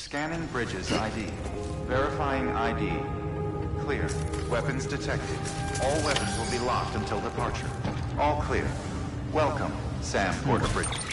Scanning bridges ID. Verifying ID. Clear. Weapons detected. All weapons will be locked until departure. All clear. Welcome, Sam Porter Bridges.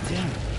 Damn it.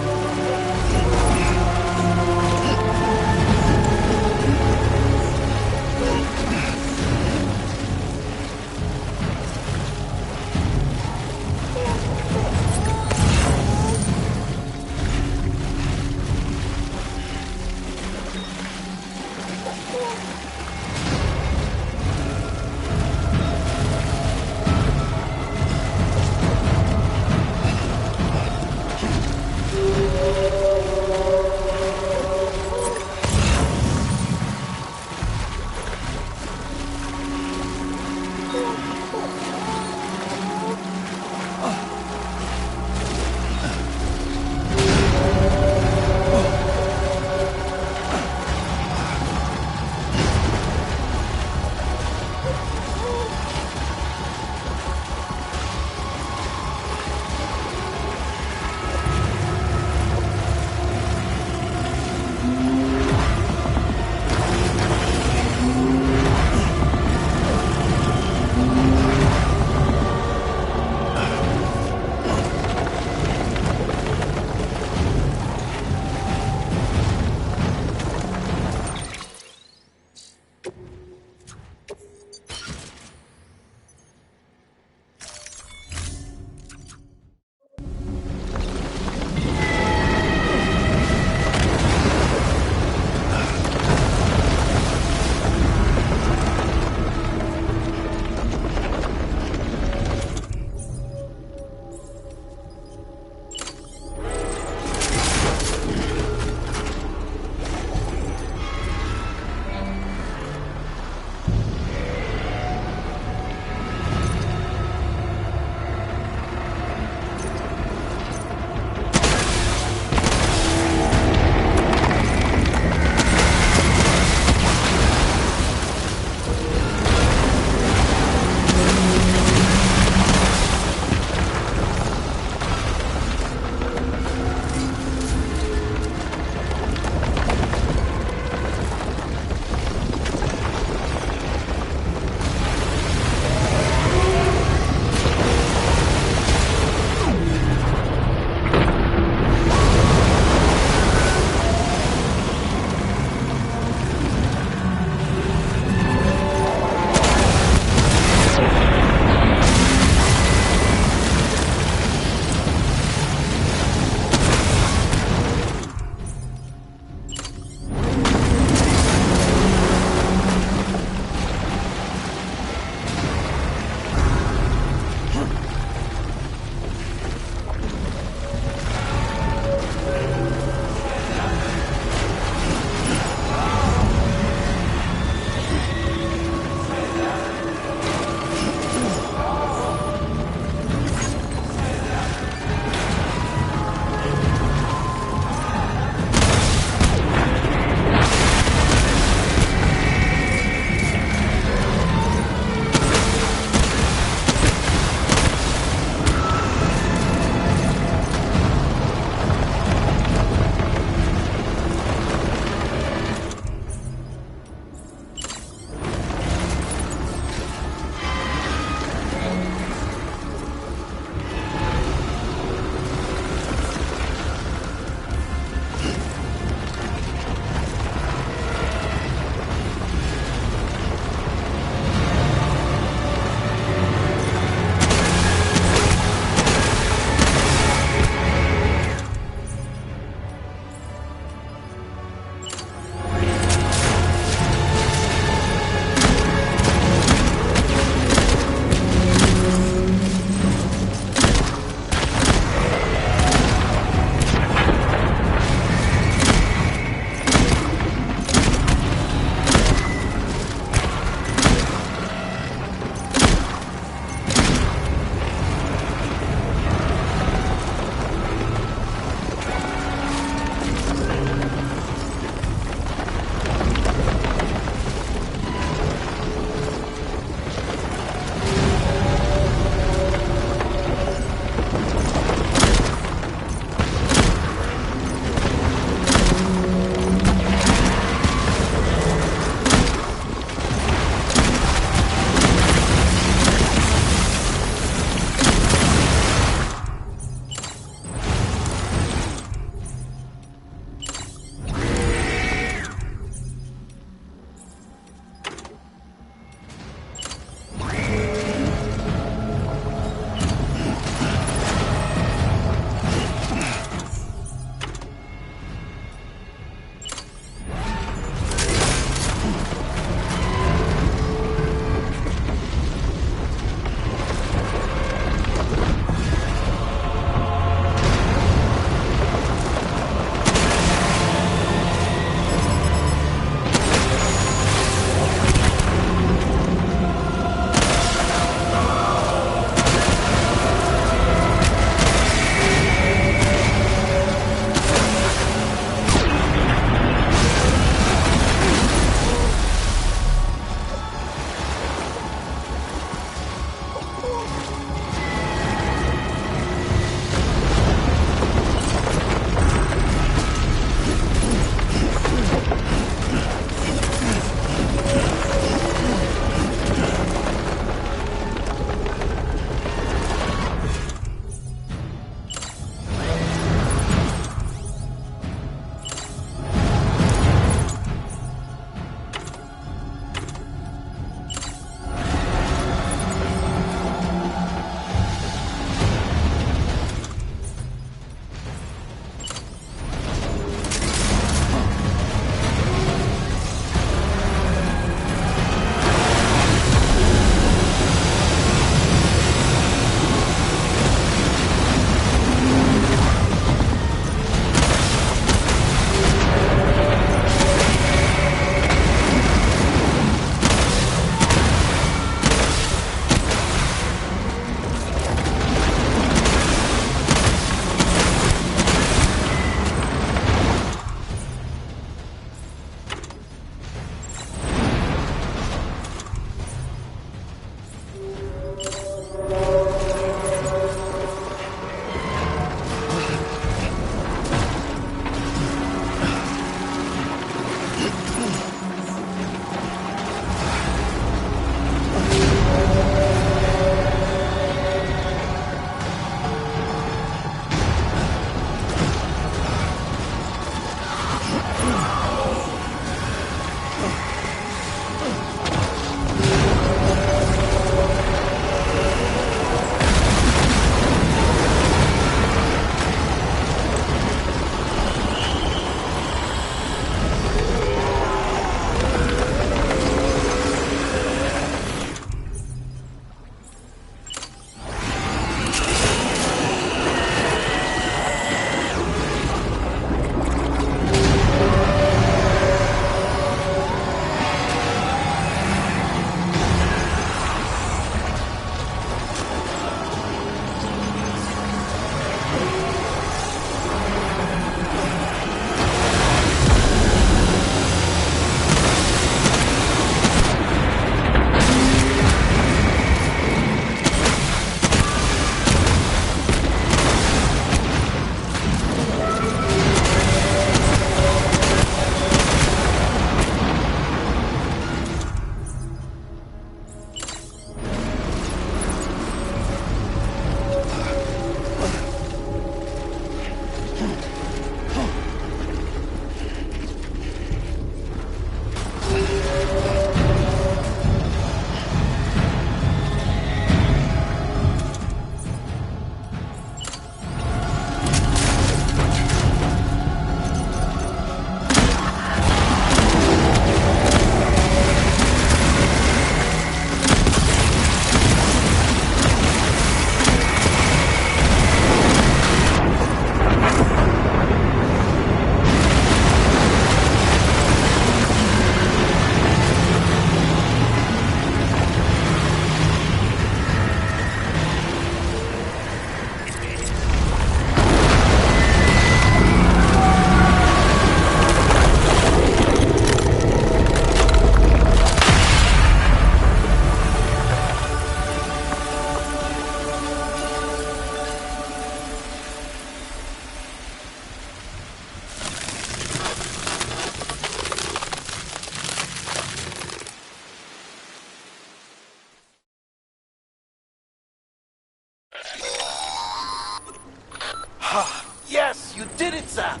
Yes, you did it, Zap!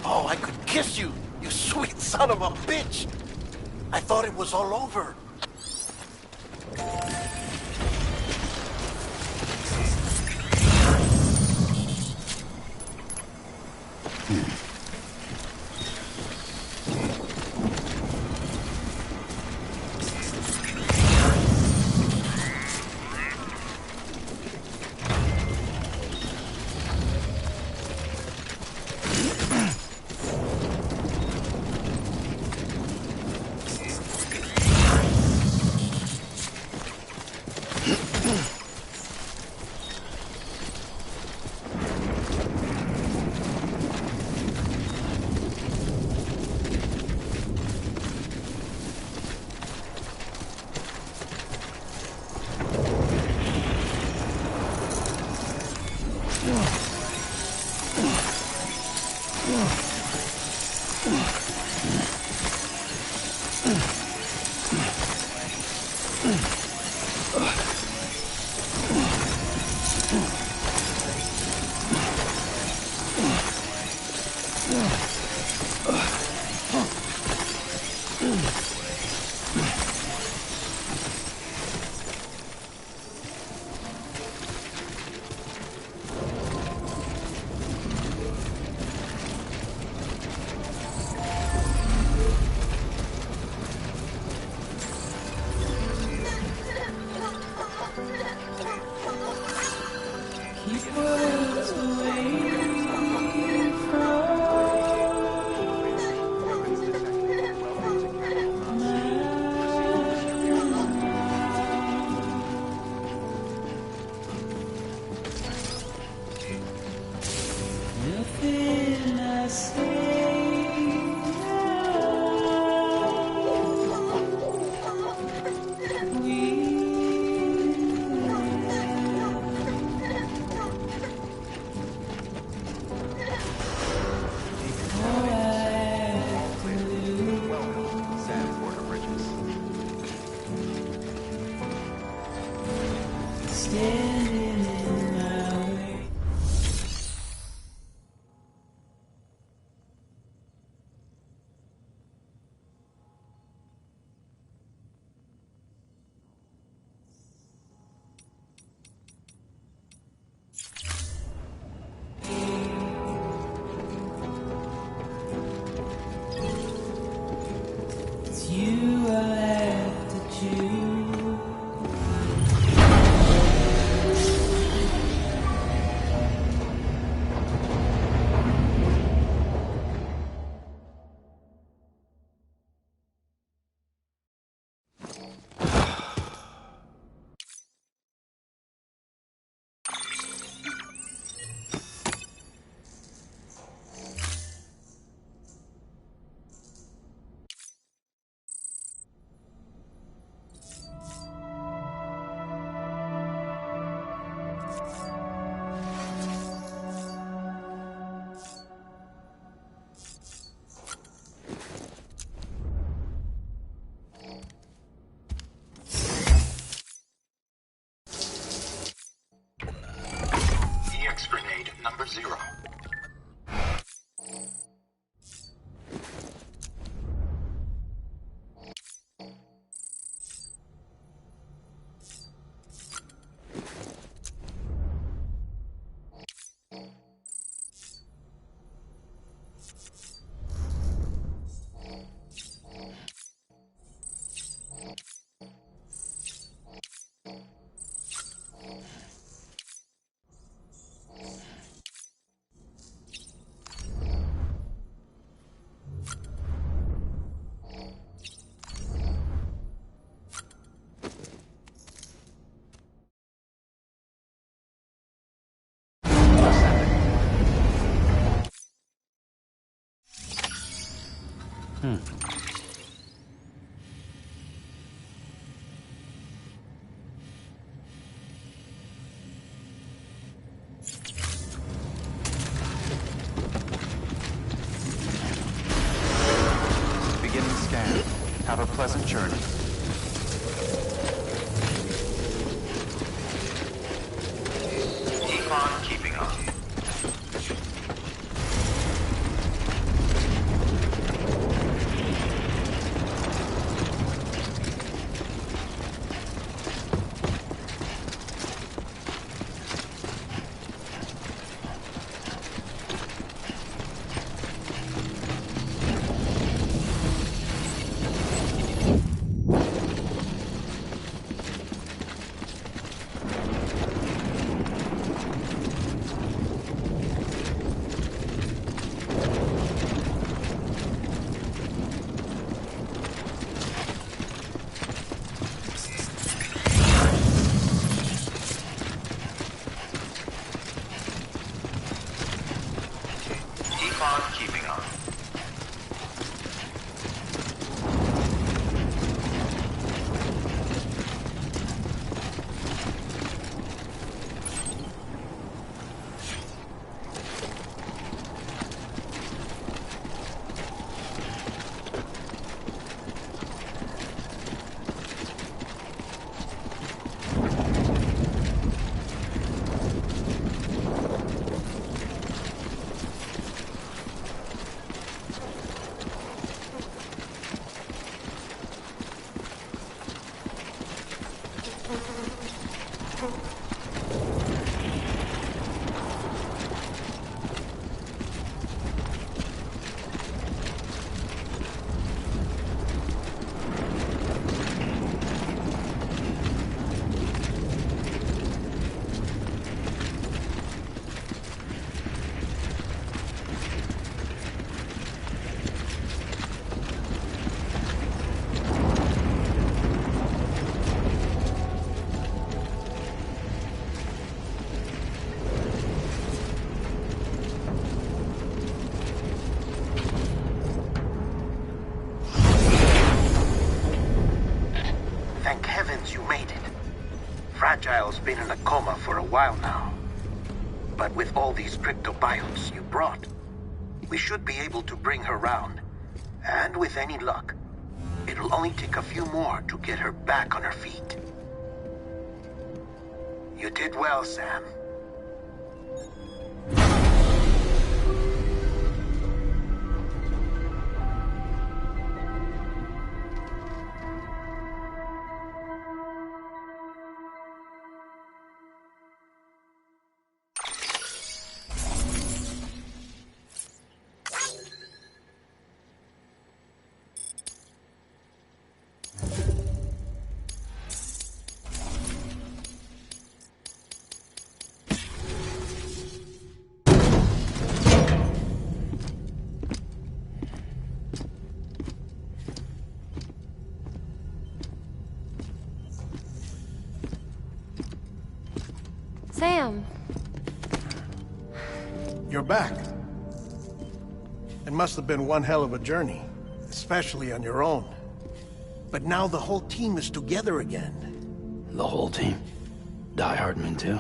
Oh, I could kiss you, you sweet son of a bitch! I thought it was all over. Grenade number 0. Beginning scan. Have a pleasant journey. Keep on keeping on. Fog keeping on. Fragile's been in a coma for a while now. But with all these cryptobiotes you brought, we should be able to bring her round. And with any luck, it'll only take a few more to get her back on her feet. You did well, Sam. Sam. You're back. It must have been one hell of a journey, especially on your own. But now the whole team is together again. The whole team? Die Hardman too?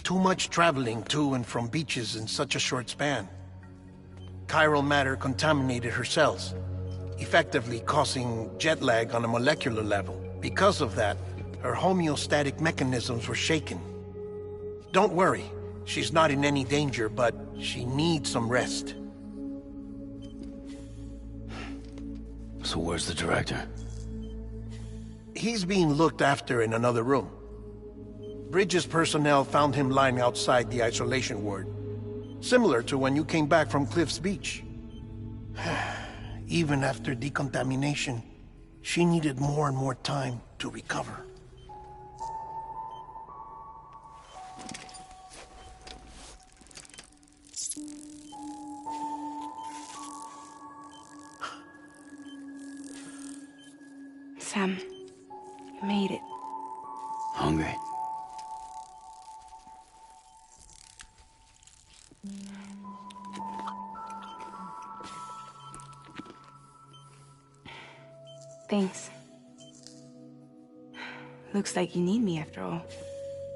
Too much traveling to and from beaches in such a short span. Chiral matter contaminated her cells, effectively causing jet lag on a molecular level. Because of that, her homeostatic mechanisms were shaken. Don't worry, she's not in any danger, but she needs some rest. So where's the director? He's being looked after in another room. Bridges personnel found him lying outside the isolation ward, similar to when you came back from Cliff's Beach. Even after decontamination, she needed more and more time to recover. Sam, you made it. Hungry? Thanks. Looks like you need me after all.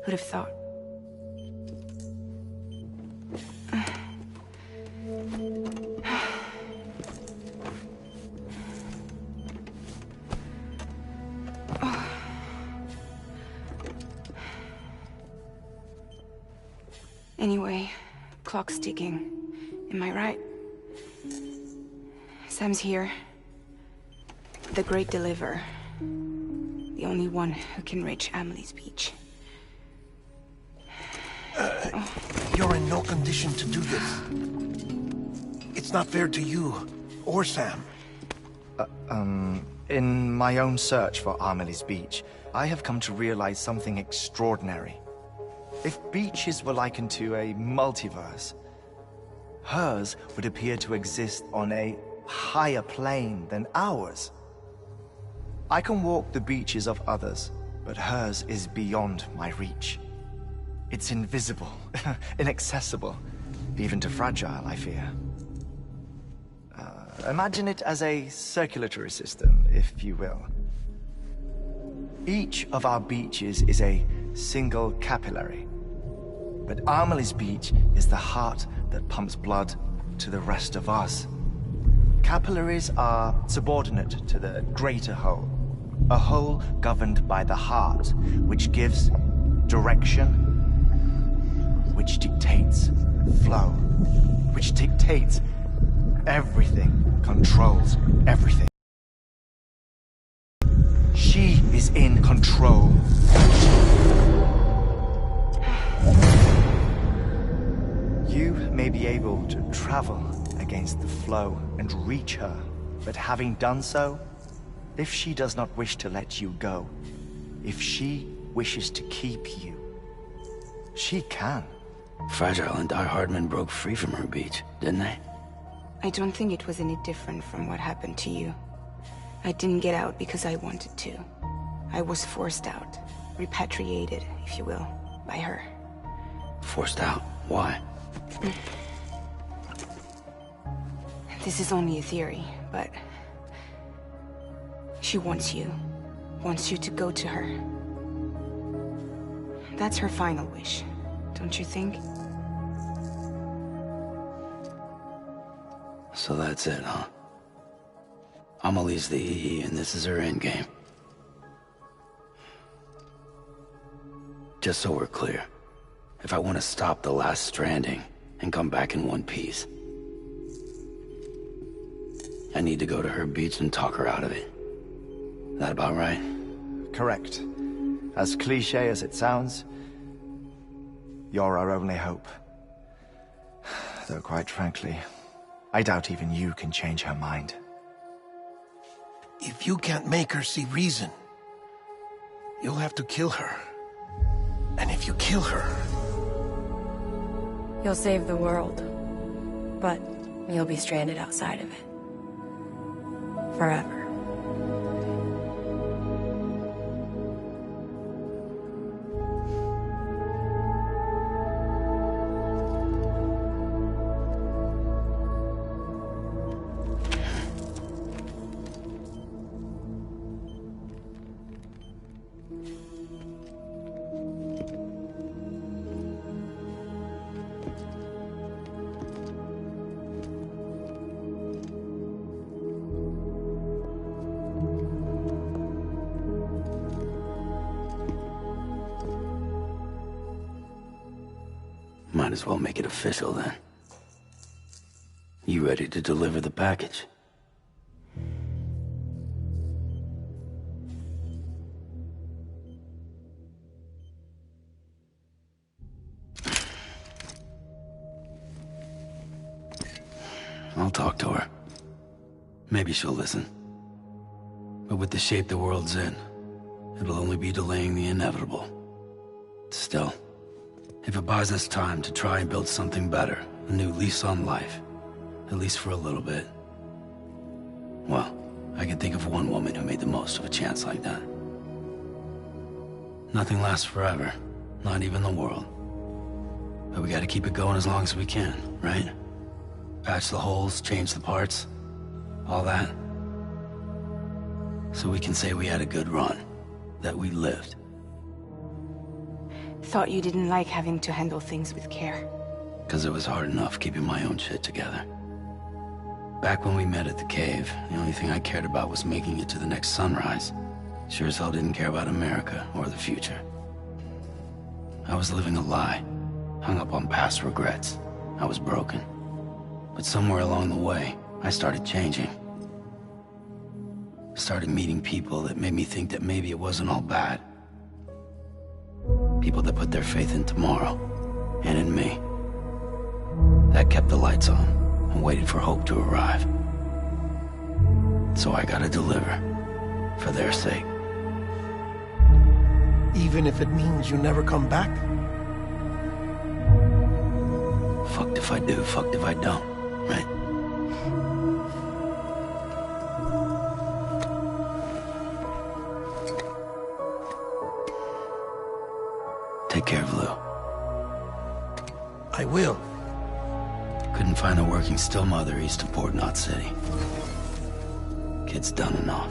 Who'd have thought? Anyway, clock's ticking. Am I right? Sam's here. The Great Deliverer. The only one who can reach Amelie's Beach. You're in no condition to do this. It's not fair to you, or Sam. In my own search for Amelie's Beach, I have come to realize something extraordinary. If beaches were likened to a multiverse, hers would appear to exist on a higher plane than ours. I can walk the beaches of others, but hers is beyond my reach. It's invisible, inaccessible, even to fragile, I fear. Imagine it as a circulatory system, if you will. Each of our beaches is a single capillary. But Amelie's beach is the heart that pumps blood to the rest of us. Capillaries are subordinate to the greater whole. A whole governed by the heart, which gives direction, which dictates flow, which dictates everything, controls everything. She is in control. You may be able to travel against the flow and reach her, but having done so, if she does not wish to let you go, if she wishes to keep you, she can. Fragile and Die Hardman broke free from her beach, didn't they? I don't think it was any different from what happened to you. I didn't get out because I wanted to. I was forced out. Repatriated, if you will, by her. Forced out? Why? This is only a theory, but... she wants you. Wants you to go to her. That's her final wish, don't you think? So that's it, huh? Amelie's the EE, and this is her endgame. Just so we're clear, if I want to stop the last stranding and come back in one piece, I need to go to her beach and talk her out of it. That about right? Correct. As cliché as it sounds, you're our only hope. Though quite frankly, I doubt even you can change her mind. If you can't make her see reason, you'll have to kill her. And if you kill her... You'll save the world, but you'll be stranded outside of it. Forever. Might as well make it official then. You ready to deliver the package? I'll talk to her. Maybe she'll listen. But with the shape the world's in, it'll only be delaying the inevitable. Still, if it buys us time to try and build something better, a new lease on life, at least for a little bit, well, I can think of one woman who made the most of a chance like that. Nothing lasts forever, not even the world. But we gotta keep it going as long as we can, right? Patch the holes, change the parts, all that. So we can say we had a good run, that we lived. Thought you didn't like having to handle things with care. 'Cause it was hard enough keeping my own shit together. Back when we met at the cave, the only thing I cared about was making it to the next sunrise. Sure as hell didn't care about America or the future. I was living a lie, hung up on past regrets. I was broken. But somewhere along the way, I started changing. Started meeting people that made me think that maybe it wasn't all bad. People that put their faith in tomorrow, and in me. That kept the lights on, and waited for hope to arrive. So I gotta deliver, for their sake. Even if it means you never come back? Fucked if I do, fucked if I don't, right? Take care of Lou. I will. Couldn't find a working still mother east of Port Knot City. Kid's done enough.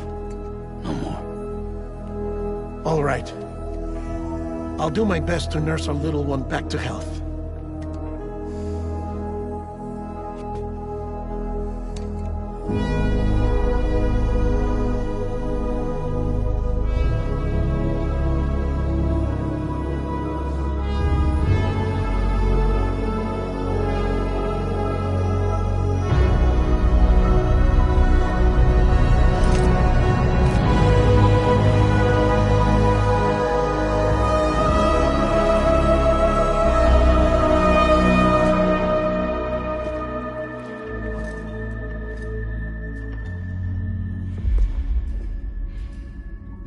No more. All right. I'll do my best to nurse our little one back to health.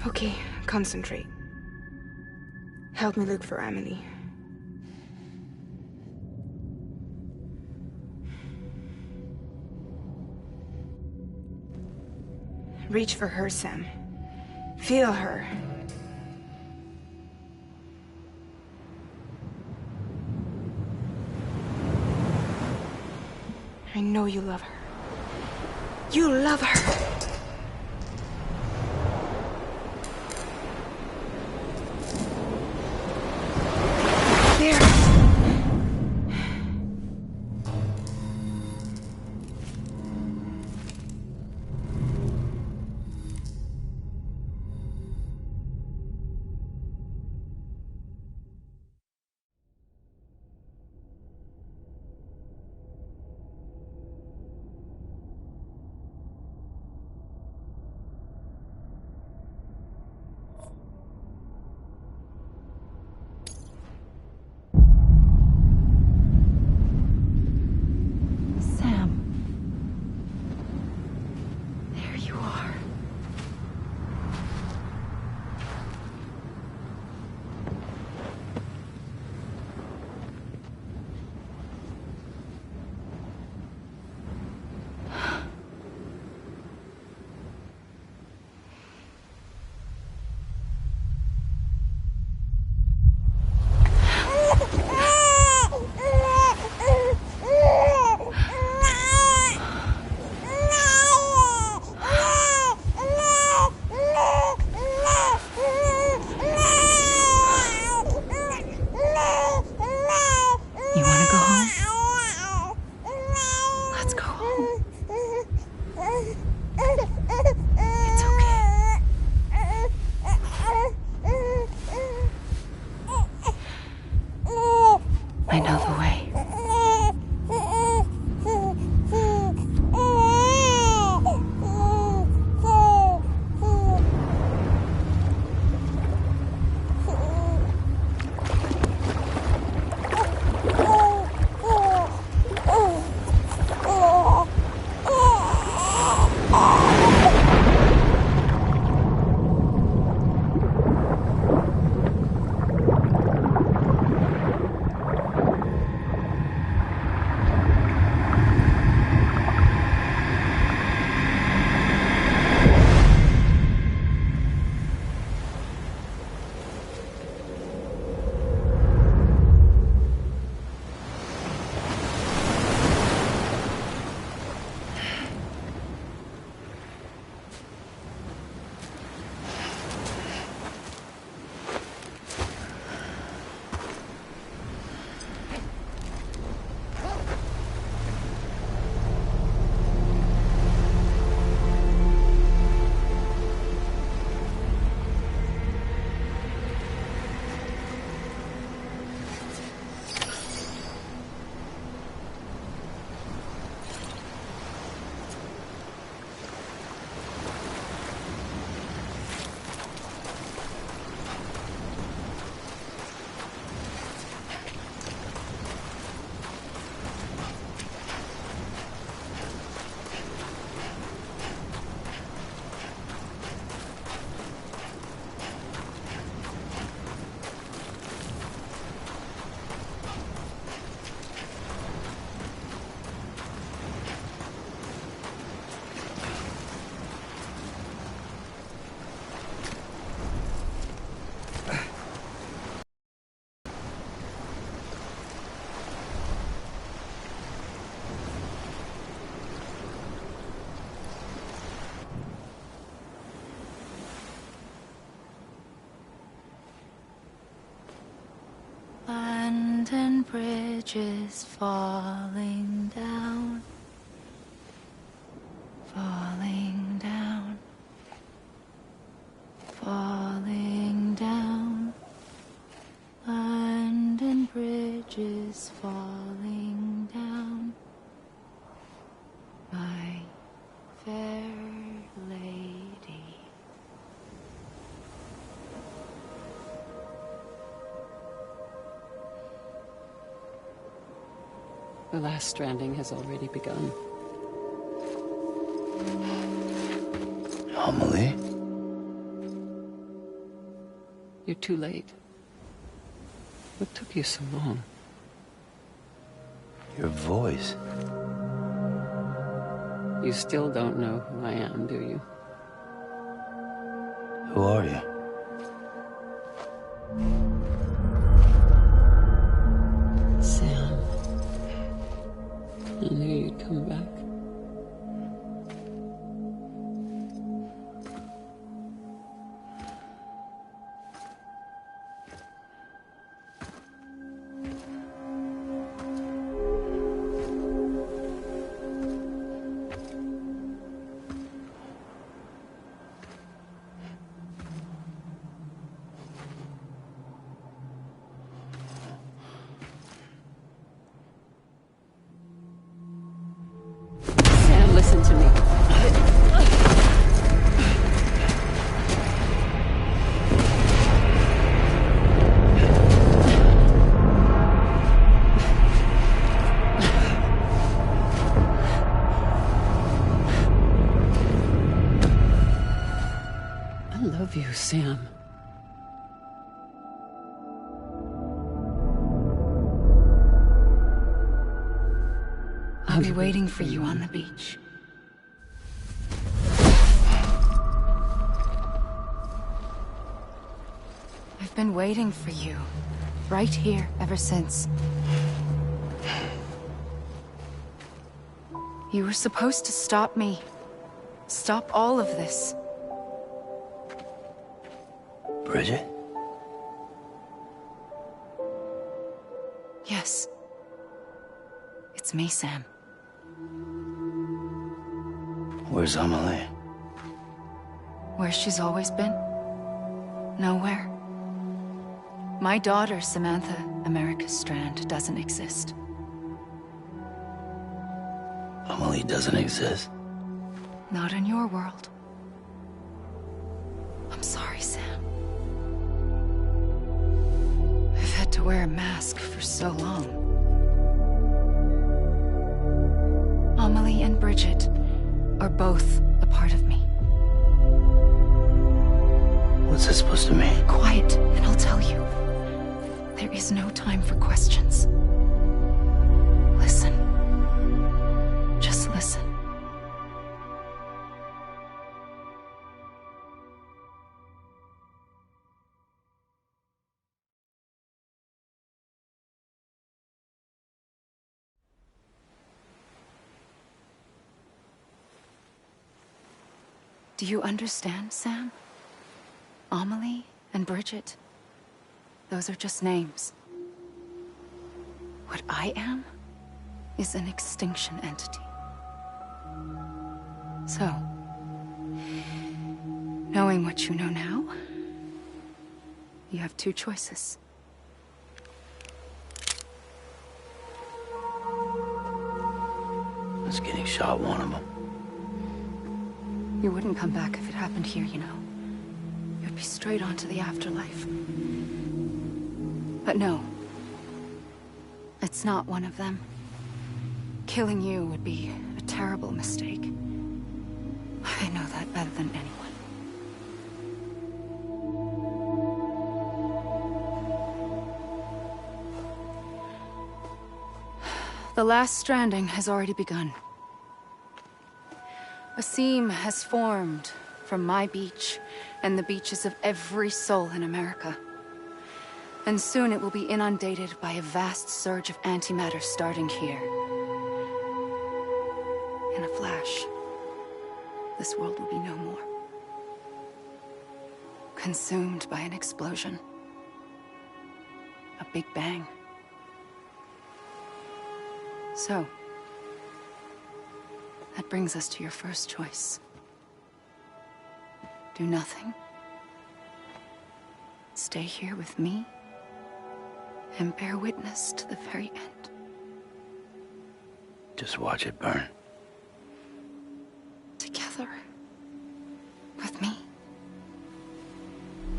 Okay, concentrate. Help me look for Emily. Reach for her, Sam. Feel her. I know you love her. You love her! There! and bridges falling down, falling down, falling down. London Bridge is falling down, my fair lady. The last stranding has already begun. Amelie? You're too late. What took you so long? Your voice. You still don't know who I am, do you? Who are you? Sam. I knew you'd come back. Sam, listen to me. I love you, Sam. I'll be waiting for you on the beach. I've been waiting for you, right here, ever since. You were supposed to stop me. Stop all of this. Bridget? Yes. It's me, Sam. Where's Amelie? Where she's always been. Nowhere. My daughter, Samantha America Strand, doesn't exist. Amelie doesn't exist. Not in your world. I'm sorry, Sam. I've had to wear a mask for so long. Amelie and Bridget are both a part of me. What's that supposed to mean? Quiet, and I'll tell you. There is no time for questions. Listen. Just listen. Do you understand, Sam? Amelie and Bridget, those are just names. What I am is an extinction entity. So, knowing what you know now, you have two choices. Is getting shot one of them? You wouldn't come back if it happened here, you know. You'd be straight on to the afterlife. But no. It's not one of them. Killing you would be a terrible mistake. I know that better than anyone. The last stranding has already begun. A seam has formed from my beach and the beaches of every soul in America. And soon it will be inundated by a vast surge of antimatter starting here. In a flash, this world will be no more. Consumed by an explosion. A big bang. So, that brings us to your first choice. Do nothing. Stay here with me and bear witness to the very end. Just watch it burn. Together. With me.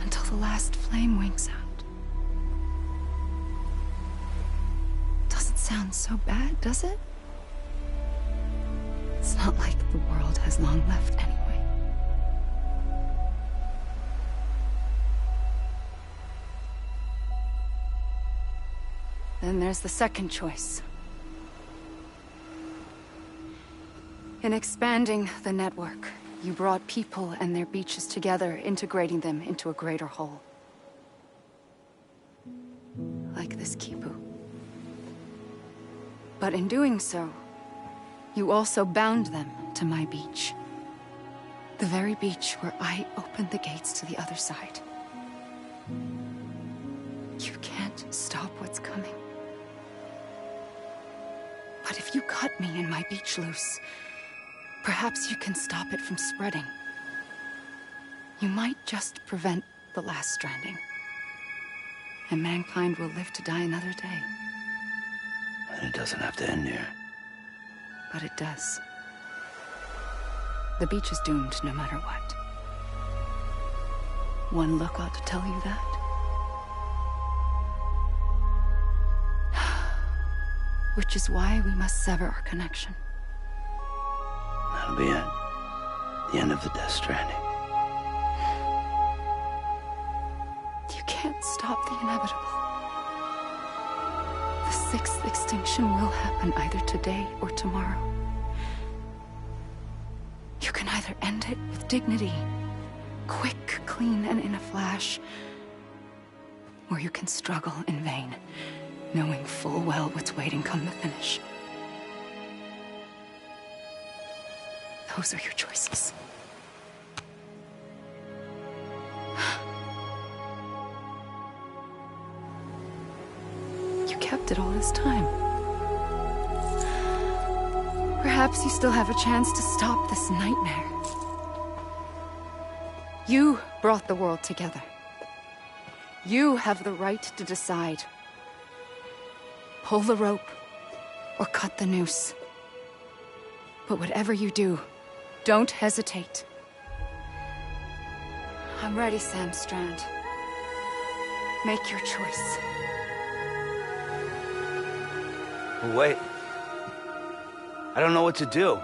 Until the last flame winks out. Doesn't sound so bad, does it? It's not like the world has long left anyway. Then there's the second choice. In expanding the network, you brought people and their beaches together, integrating them into a greater whole. Like this Kipu. But in doing so, you also bound them to my beach. The very beach where I opened the gates to the other side. You can't stop what's coming. But if you cut me and my beach loose, perhaps you can stop it from spreading. You might just prevent the last stranding. And mankind will live to die another day. And it doesn't have to end here. But it does. The beach is doomed no matter what. One look ought to tell you that. Which is why we must sever our connection. That'll be it. The end of the Death Stranding. You can't stop the inevitable. The sixth extinction will happen either today or tomorrow. You can either end it with dignity, quick, clean, and in a flash, or you can struggle in vain, knowing full well what's waiting come the finish. Those are your choices. You kept it all this time. Perhaps you still have a chance to stop this nightmare. You brought the world together. You have the right to decide. Pull the rope, or cut the noose. But whatever you do, don't hesitate. I'm ready, Sam Strand. Make your choice. Wait. I don't know what to do.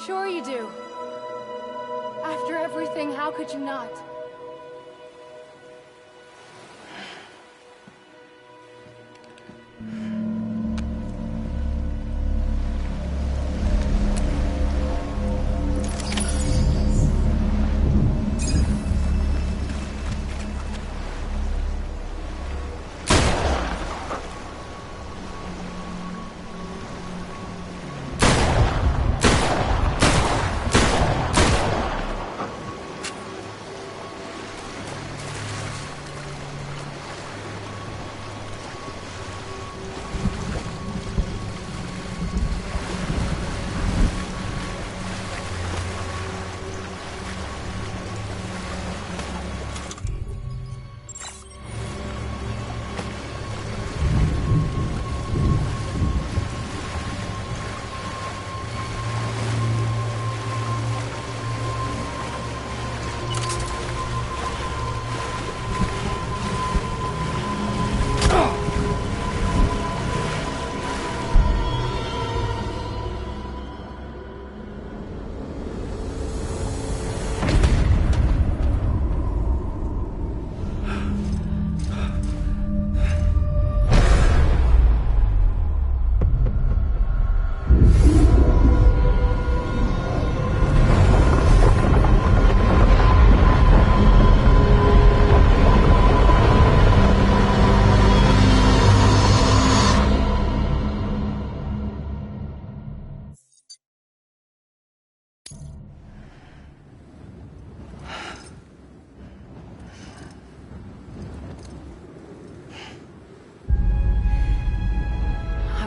Sure you do. After everything, how could you not?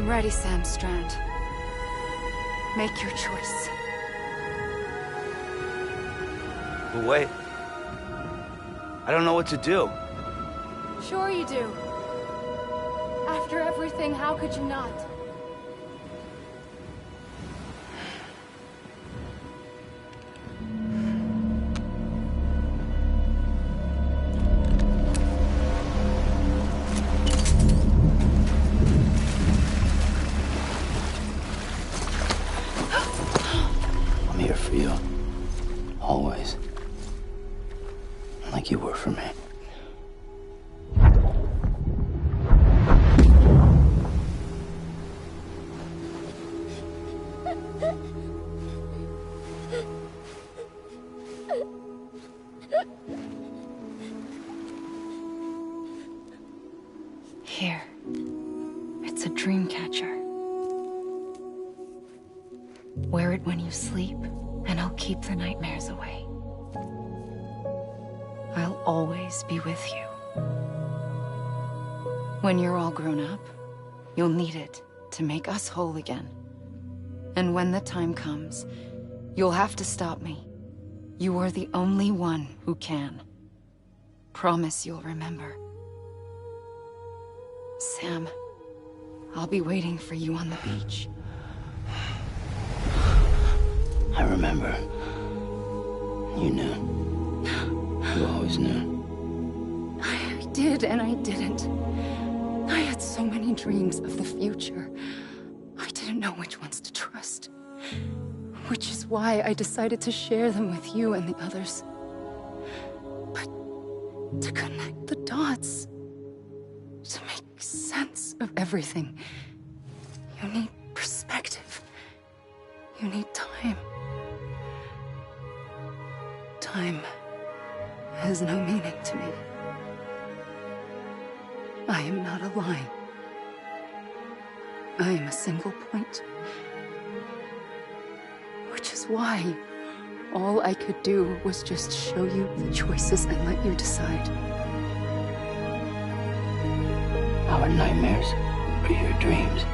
I'm ready, Sam Strand. Make your choice. But wait. I don't know what to do. Sure you do. After everything, how could you not? I'm here for you. Always. Like you were for me. Here. It's a dream catcher. Wear it when you sleep, and I'll keep the nightmares away. I'll always be with you. When you're all grown up, you'll need it to make us whole again. And when the time comes, you'll have to stop me. You are the only one who can. Promise you'll remember. Sam, I'll be waiting for you on the beach. I remember. You knew. You always knew. I did and I didn't. I had so many dreams of the future. I didn't know which ones to trust. Which is why I decided to share them with you and the others. But to connect the dots, to make sense of everything, you need perspective. You need time. Time has no meaning to me. I am not a line. I am a single point. Which is why all I could do was just show you the choices and let you decide. Our nightmares are your dreams.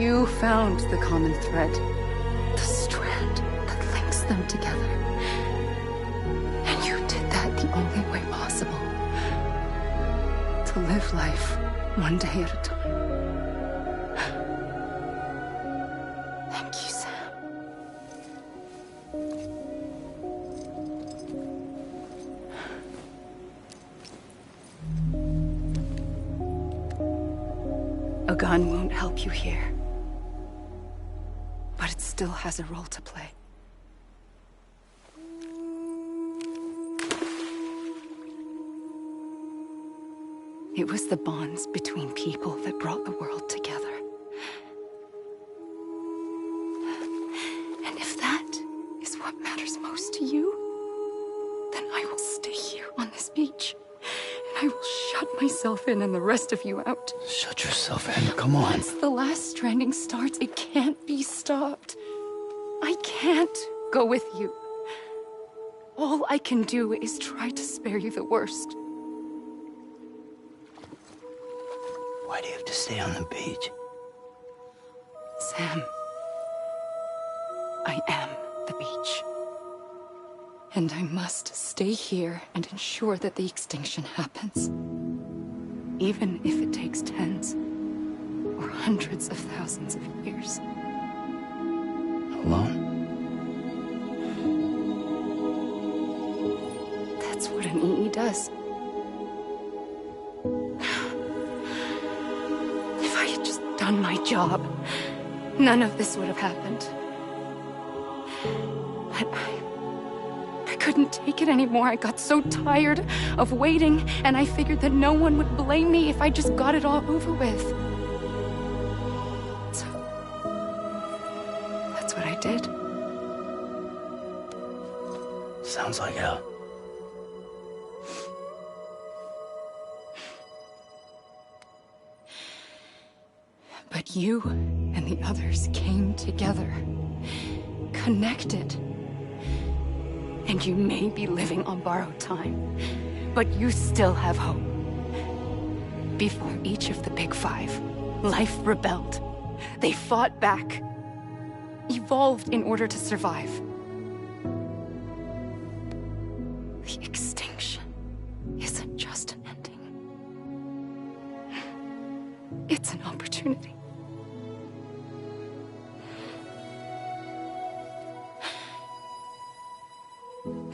You found the common thread, the strand that links them together. And you did that the only way possible. To live life one day at a time. Thank you, Sam. A gun won't help you here. But it still has a role to play. It was the bonds between people that brought the world together. And if that is what matters most to you, then I will stay here on this beach. And I will shut myself in and the rest of you out. Shut yourself in, come on. Once the last stranding starts, it can't be stopped. I can't go with you. All I can do is try to spare you the worst. Why do you have to stay on the beach? Sam, I am the beach. And I must stay here and ensure that the extinction happens. Even if it takes tens or hundreds of thousands of years. Alone? That's what an EE does. If I had just done my job, none of this would have happened. But I couldn't take it anymore. I got so tired of waiting, and I figured that no one would blame me if I just got it all over with. So, that's what I did. Sounds like hell. But you and the others came together, connected. And you may be living on borrowed time, but you still have hope. Before each of the Big Five, life rebelled. They fought back, evolved in order to survive. The extinction isn't just an ending. It's an opportunity.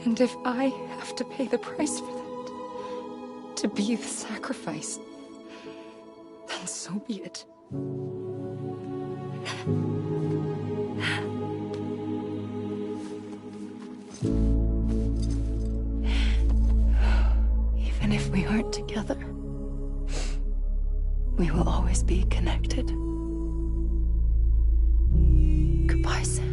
And if I have to pay the price for that, to be the sacrifice, then so be it. Even if we aren't together, we will always be connected. Goodbye, Sam.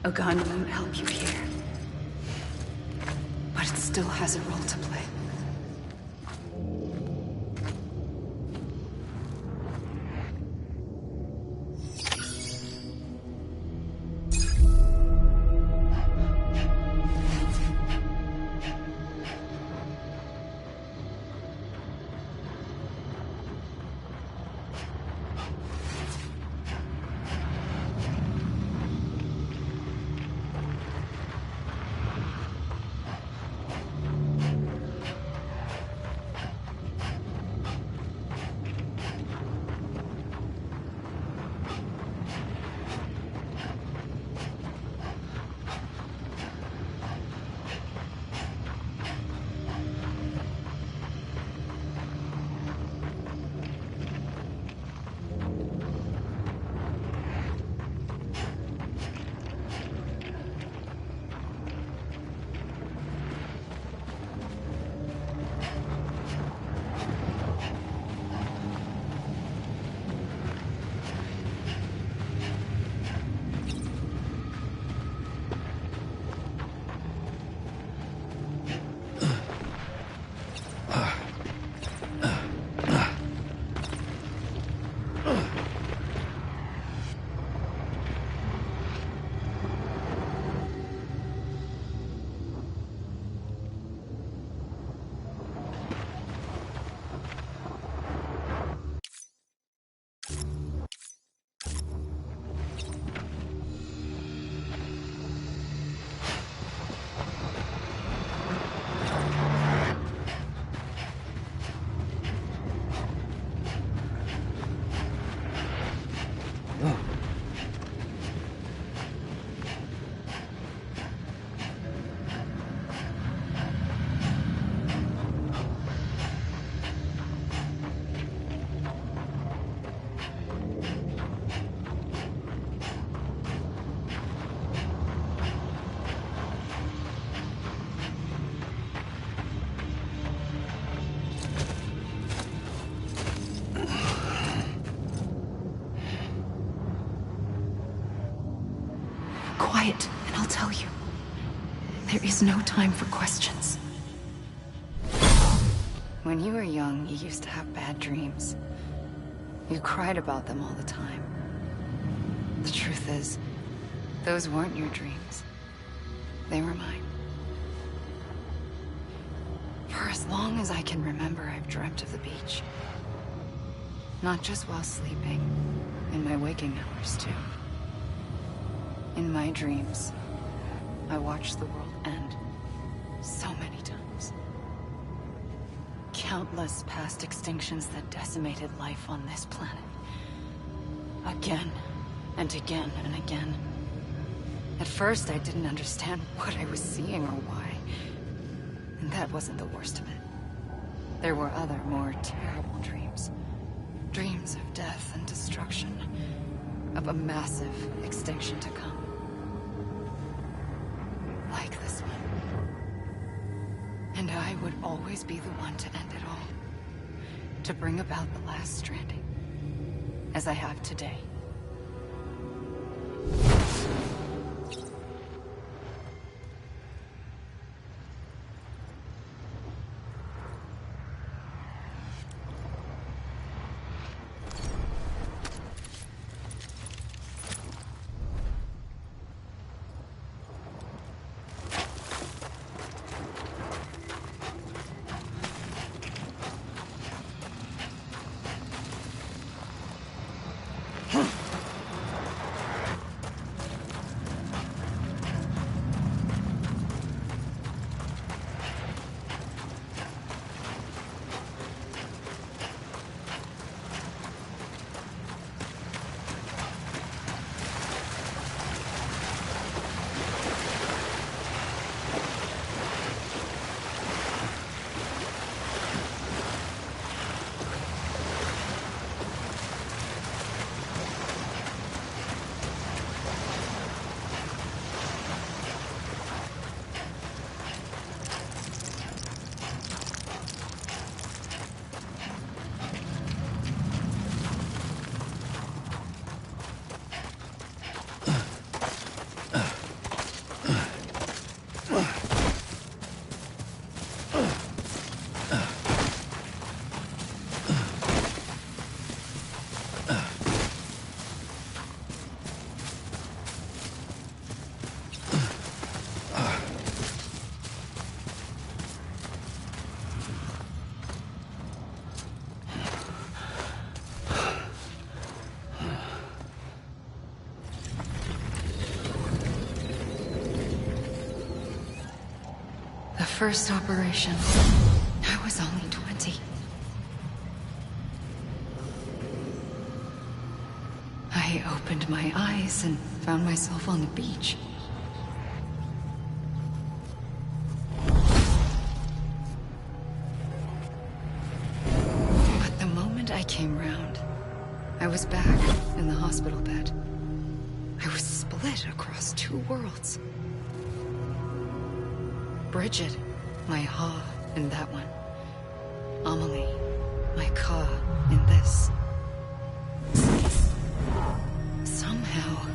A gun won't help you here, but it still has a role to play. Quiet, and I'll tell you. There is no time for questions. When you were young, you used to have bad dreams. You cried about them all the time. The truth is, those weren't your dreams. They were mine. For as long as I can remember, I've dreamt of the beach. Not just while sleeping, in my waking hours, too. In my dreams, I watched the world end so many times. Countless past extinctions that decimated life on this planet. Again, and again, and again. At first, I didn't understand what I was seeing or why. And that wasn't the worst of it. There were other, more terrible dreams. Dreams of death and destruction. Of a massive extinction to come. Like this one. And I would always be the one to end it all. To bring about the last stranding. As I have today. First operation. I was only 20. I opened my eyes and found myself on the beach. But the moment I came round, I was back in the hospital bed. I was split across two worlds. Bridget, my Ha in that one. Amelie, my Ka in this. Somehow,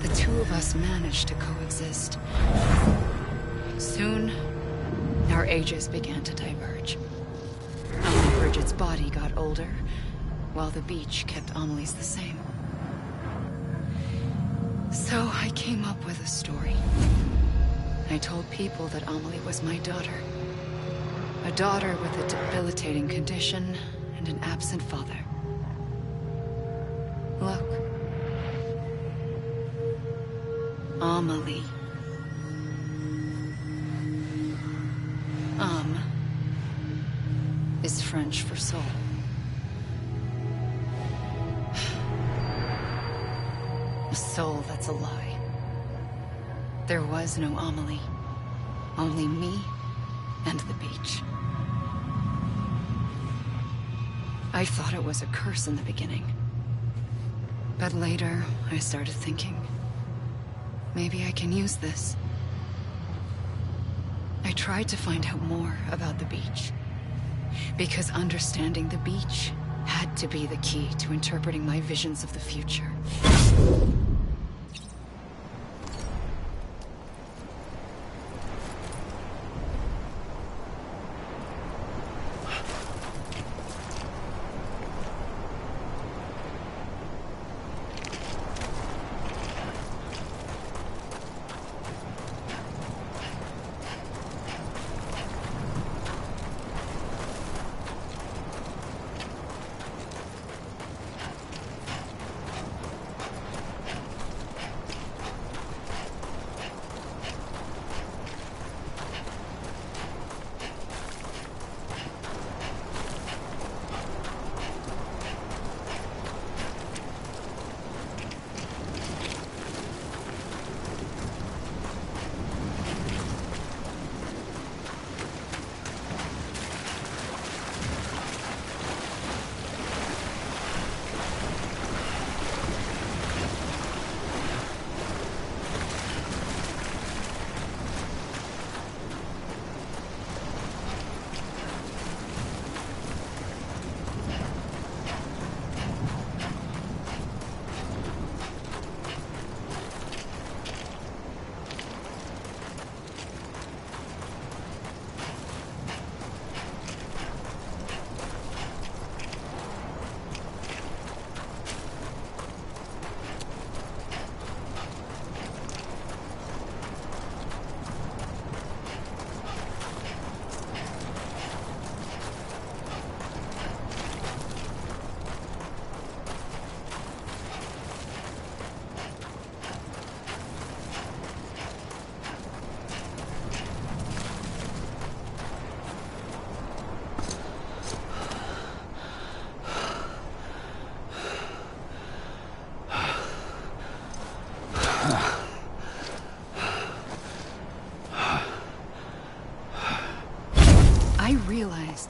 the two of us managed to coexist. Soon, our ages began to diverge. Only Bridget's body got older, while the beach kept Amelie's the same. So I came up with a story. I told people that Amelie was my daughter. A daughter with a debilitating condition and an absent father. Look. Amelie. Is French for soul. A soul that's a lie. There was no Amelie. Only me and the beach. I thought it was a curse in the beginning. But later, I started thinking, maybe I can use this. I tried to find out more about the beach. Because understanding the beach had to be the key to interpreting my visions of the future.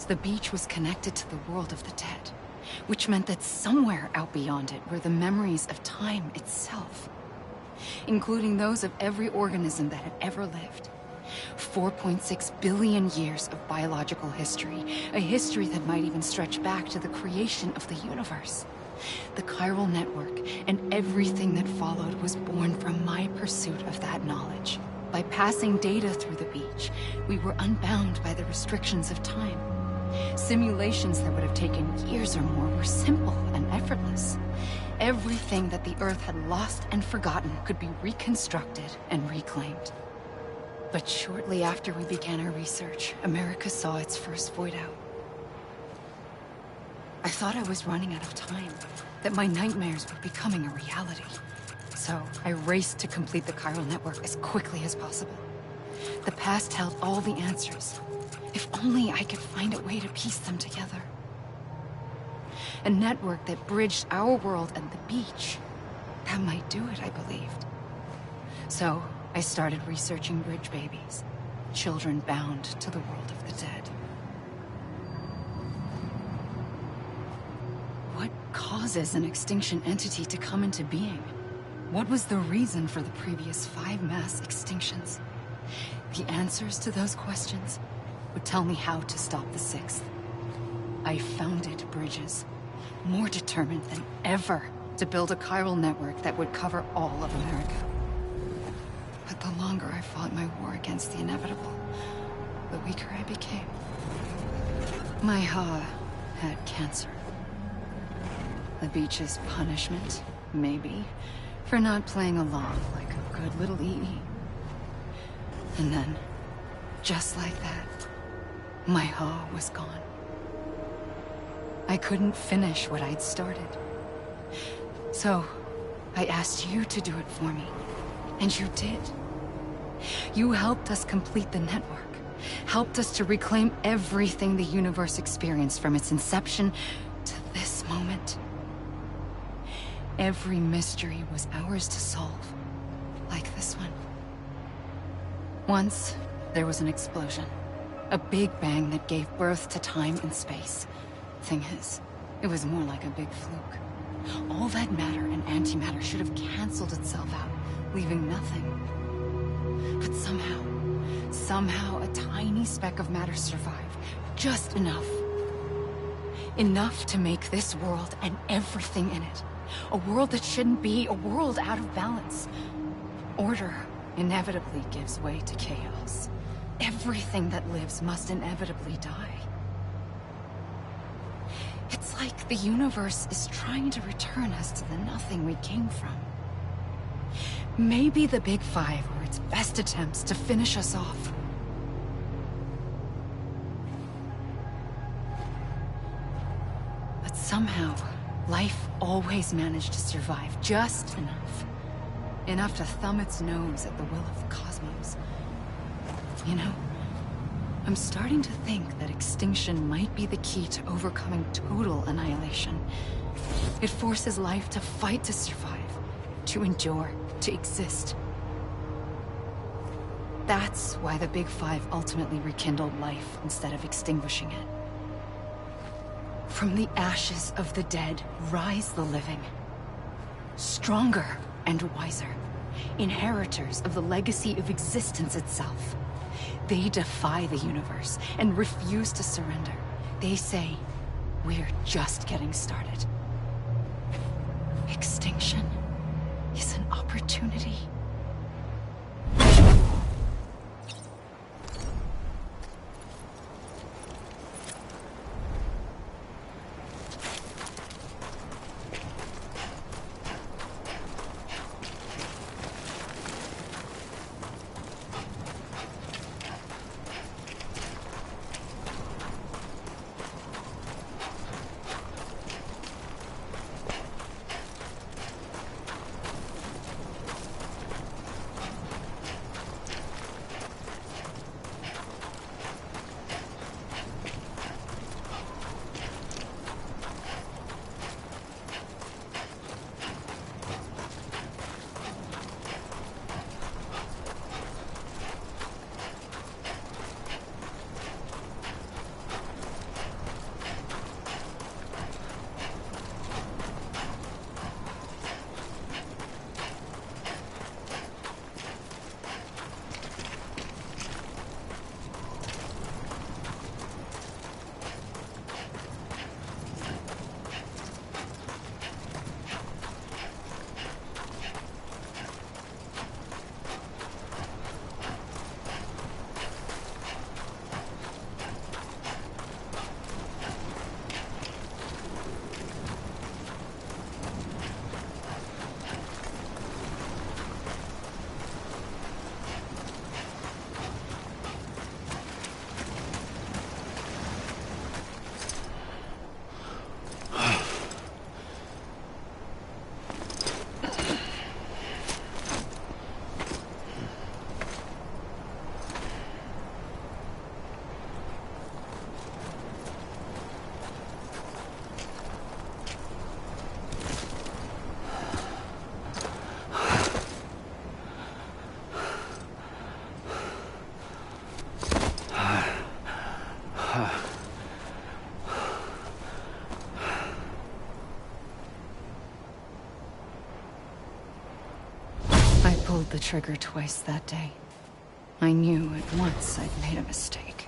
the beach was connected to the world of the dead, which meant that somewhere out beyond it were the memories of time itself, including those of every organism that had ever lived. 4.6 billion years of biological history, a history that might even stretch back to the creation of the universe. The chiral network and everything that followed was born from my pursuit of that knowledge. By passing data through the beach, we were unbound by the restrictions of time. Simulations that would have taken years or more were simple and effortless. Everything that the Earth had lost and forgotten could be reconstructed and reclaimed. But shortly after we began our research, America saw its first void out. I thought I was running out of time, that my nightmares were becoming a reality. So I raced to complete the chiral network as quickly as possible. The past held all the answers. If only I could find a way to piece them together. A network that bridged our world and the beach. That might do it, I believed. So I started researching bridge babies, children bound to the world of the dead. What causes an extinction entity to come into being? What was the reason for the previous 5 mass extinctions? The answers to those questions would tell me how to stop the 6th. I founded bridges, more determined than ever to build a chiral network that would cover all of America. But the longer I fought my war against the inevitable, the weaker I became. My Ha had cancer. The beach's punishment, maybe, for not playing along like a good little EE. And then, just like that, my Ha was gone. I couldn't finish what I'd started. So, I asked you to do it for me. And you did. You helped us complete the network. Helped us to reclaim everything the universe experienced from its inception to this moment. Every mystery was ours to solve. Like this one. Once, there was an explosion. A big bang that gave birth to time and space. Thing is, it was more like a big fluke. All that matter and antimatter should have canceled itself out, leaving nothing. But somehow a tiny speck of matter survived. Just enough. Enough to make this world and everything in it. A world that shouldn't be, a world out of balance. Order inevitably gives way to chaos. Everything that lives must inevitably die. It's like the universe is trying to return us to the nothing we came from. Maybe the Big Five were its best attempts to finish us off. But somehow, life always managed to survive just enough. Enough to thumb its nose at the will of the cosmos. You know, I'm starting to think that extinction might be the key to overcoming total annihilation. It forces life to fight to survive, to endure, to exist. That's why the Big Five ultimately rekindled life instead of extinguishing it. From the ashes of the dead rise the living. Stronger and wiser. Inheritors of the legacy of existence itself. They defy the universe and refuse to surrender. They say, we're just getting started. Extinction is an opportunity. pulled the trigger twice that day. I knew at once I'd made a mistake.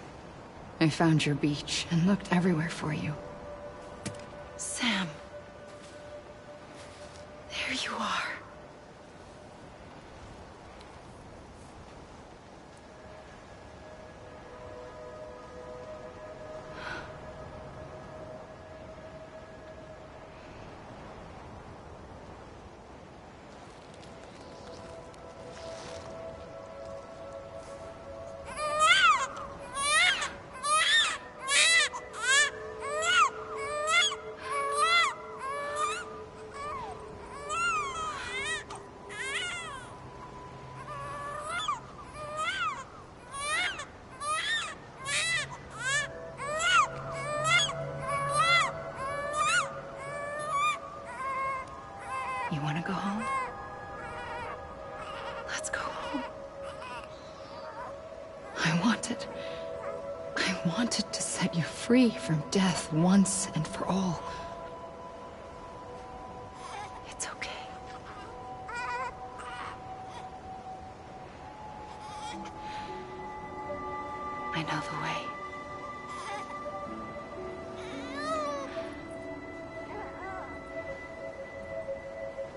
I found your beach and looked everywhere for you. Sam. There you are. You want to go home? Let's go home. I wanted to set you free from death once and for all. It's okay. I know the way.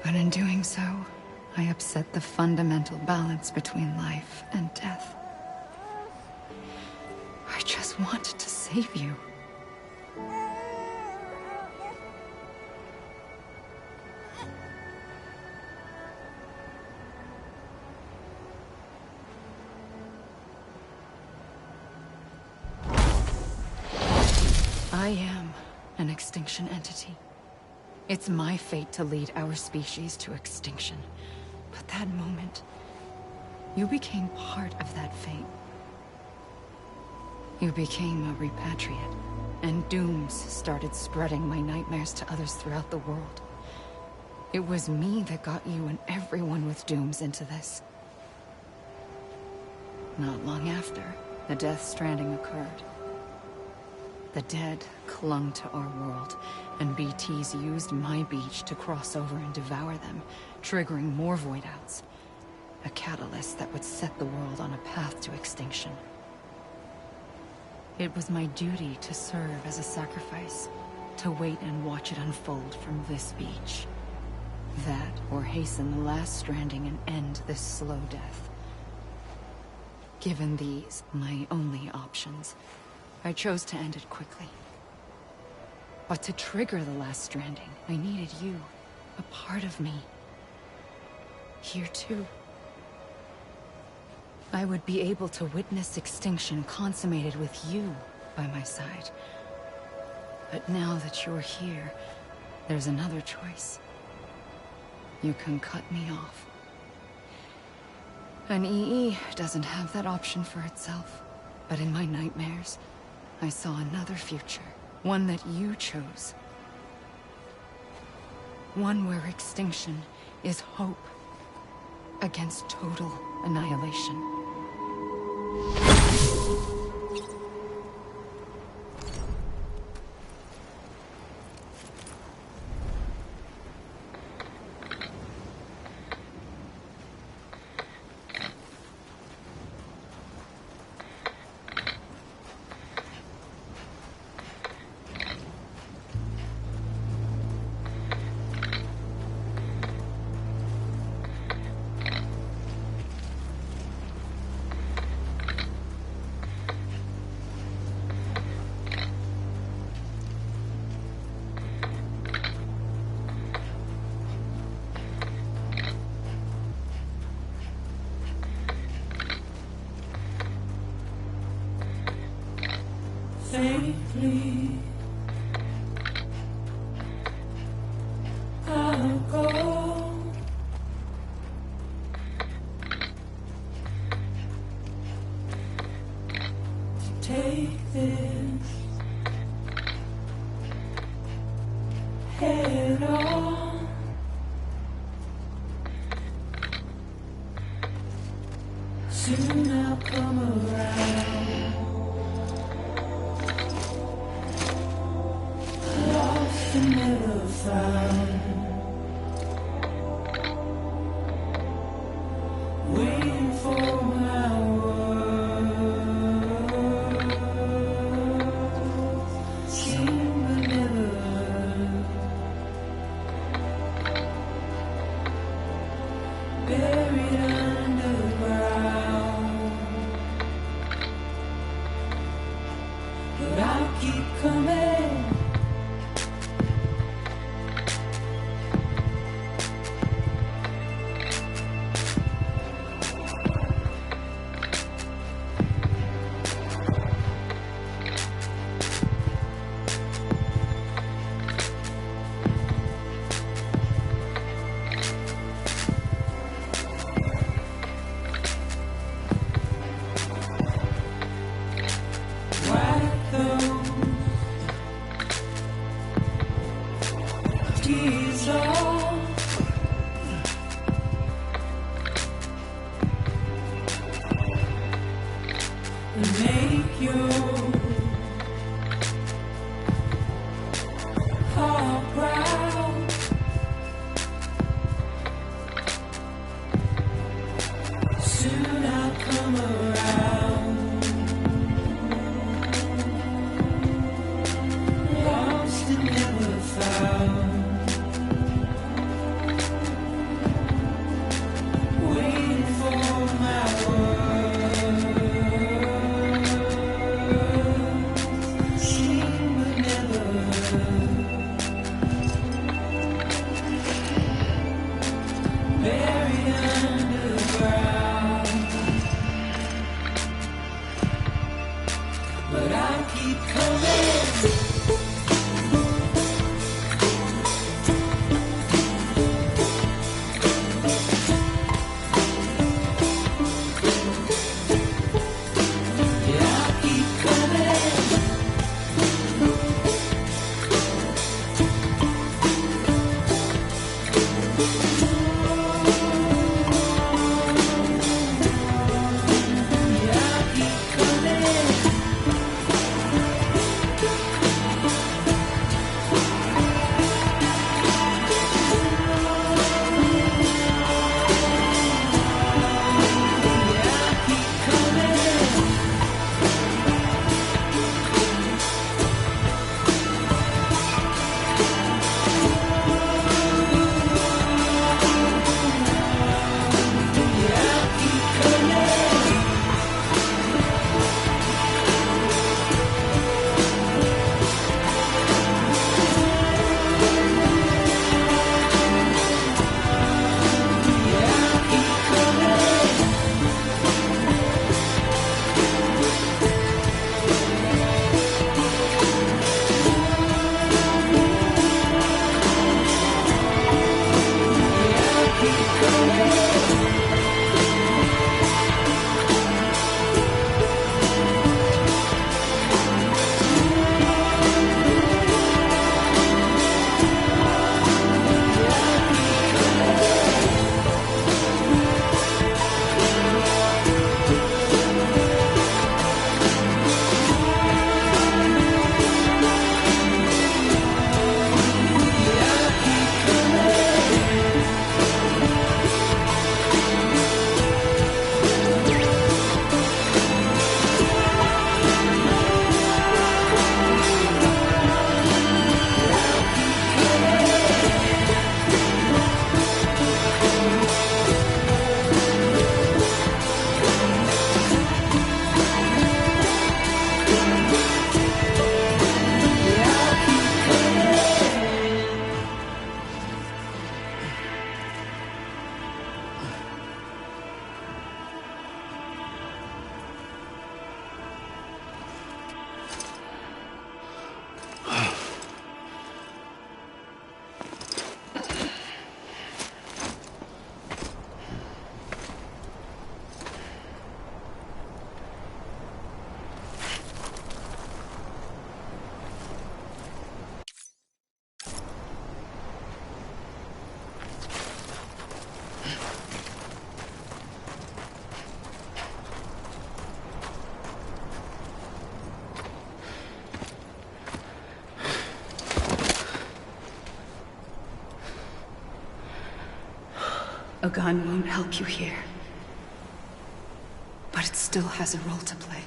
But in doing so, I upset the fundamental balance between life and death. I just wanted to save you. I am an extinction entity. It's my fate to lead our species to extinction. But that moment, you became part of that fate. You became a repatriate, and dooms started spreading my nightmares to others throughout the world. It was me that got you and everyone with dooms into this. Not long after, the Death Stranding occurred. The dead clung to our world, and BTs used my beach to cross over and devour them, triggering more void outs. A catalyst that would set the world on a path to extinction. It was my duty to serve as a sacrifice, to wait and watch it unfold from this beach. That, or hasten the last stranding and end this slow death. Given these, my only options, I chose to end it quickly. But to trigger the last stranding, I needed you, a part of me. Here too. I would be able to witness extinction consummated with you by my side. But now that you're here, there's another choice. You can cut me off. An EE doesn't have that option for itself. But in my nightmares, I saw another future. One that you chose. One where extinction is hope against total annihilation. Safely, I'll go. Take this head on. Soon I'll come around. Never found. dissolve. And make your heart proud. Soon I'll come around. Lost and never found. Waiting for my word. Seen but never heard. Buried underground. But I'll keep coming. A gun won't help you here. But it still has a role to play.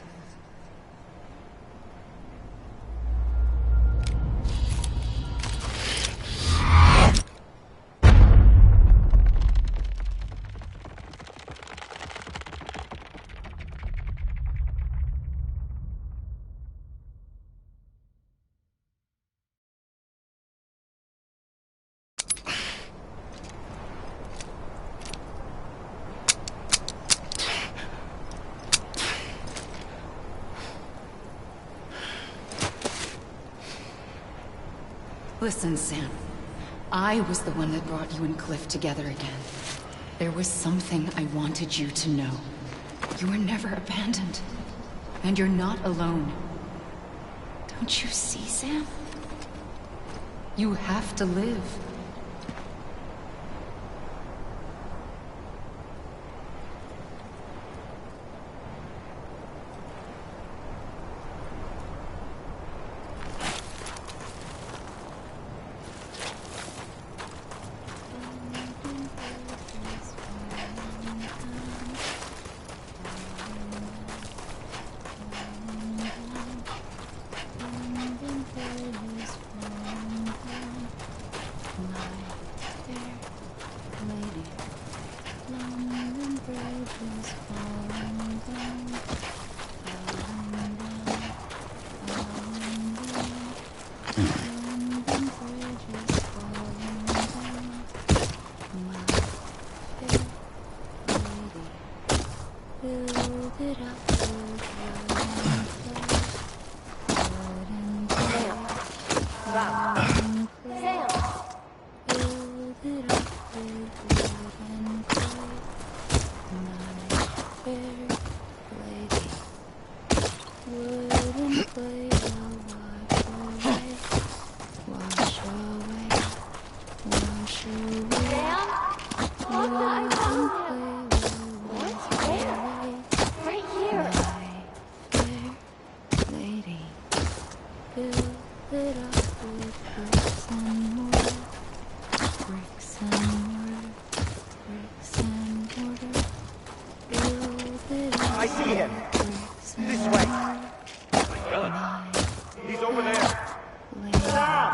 Listen, Sam. I was the one that brought you and Cliff together again. There was something I wanted you to know. You were never abandoned. And you're not alone. Don't you see, Sam? You have to live. I see him. This way. He's over there. Sam!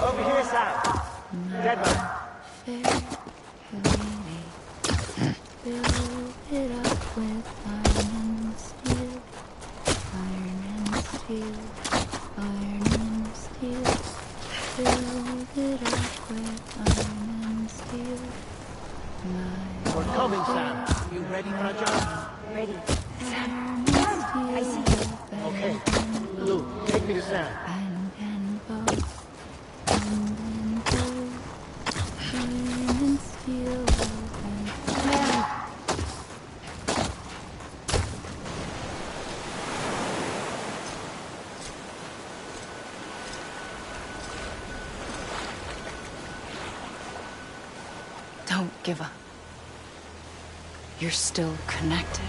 Over here, Sam. Dead man. We're coming, Sam. You ready for a job? Ready. Sam. I see you. Okay. Lou, take me to Sam. Don't give up. You're still connected.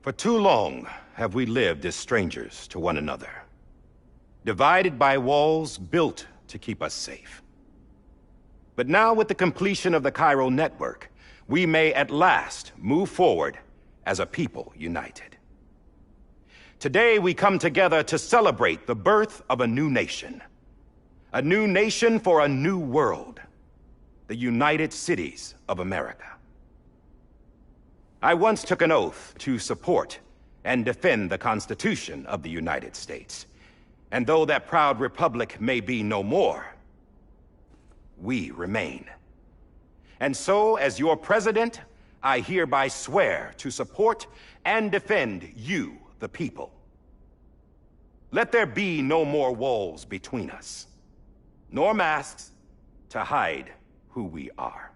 For too long have we lived as strangers to one another, divided by walls built to keep us safe. But now, with the completion of the Chiral network, we may at last move forward as a people united. Today we come together to celebrate the birth of a new nation. A new nation for a new world. The United Cities of America. I once took an oath to support and defend the Constitution of the United States. And though that proud republic may be no more, we remain. And so, as your president, I hereby swear to support and defend you, the people. Let there be no more walls between us, nor masks to hide who we are.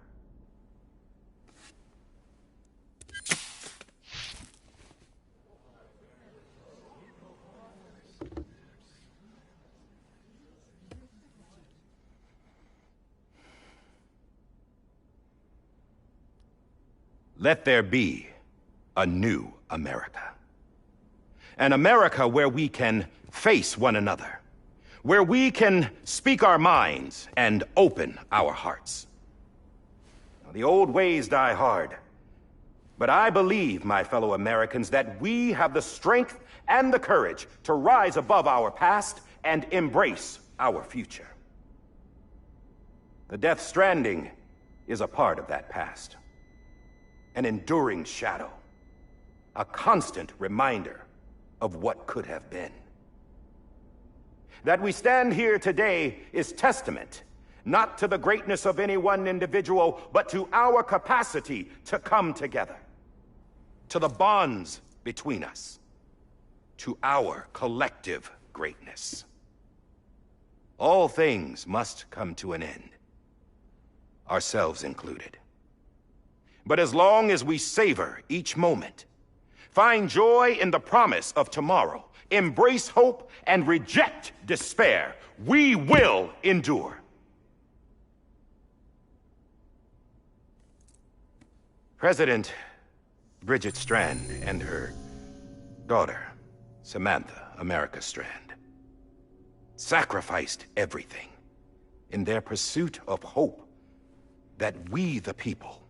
Let there be a new America. An America where we can face one another, where we can speak our minds and open our hearts. Now, the old ways die hard, but I believe, my fellow Americans, that we have the strength and the courage to rise above our past and embrace our future. The Death Stranding is a part of that past. An enduring shadow, a constant reminder of what could have been. That we stand here today is testament, not to the greatness of any one individual, but to our capacity to come together, to the bonds between us, to our collective greatness. All things must come to an end, ourselves included. But as long as we savor each moment, find joy in the promise of tomorrow, embrace hope, and reject despair, we will endure. President Bridget Strand and her daughter, Samantha America Strand, sacrificed everything in their pursuit of hope that we, the people,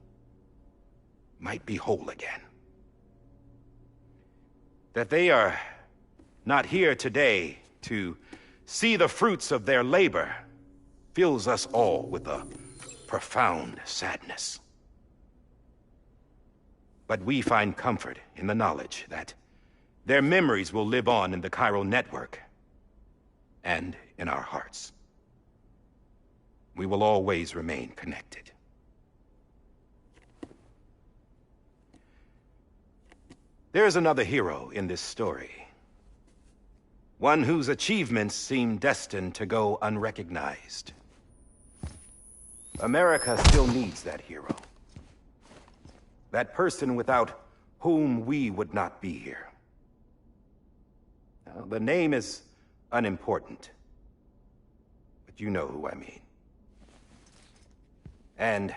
might be whole again. That they are not here today to see the fruits of their labor fills us all with a profound sadness. But we find comfort in the knowledge that their memories will live on in the Chiral network and in our hearts. We will always remain connected. There's another hero in this story. One whose achievements seem destined to go unrecognized. America still needs that hero. That person without whom we would not be here. Now, the name is unimportant, but you know who I mean. And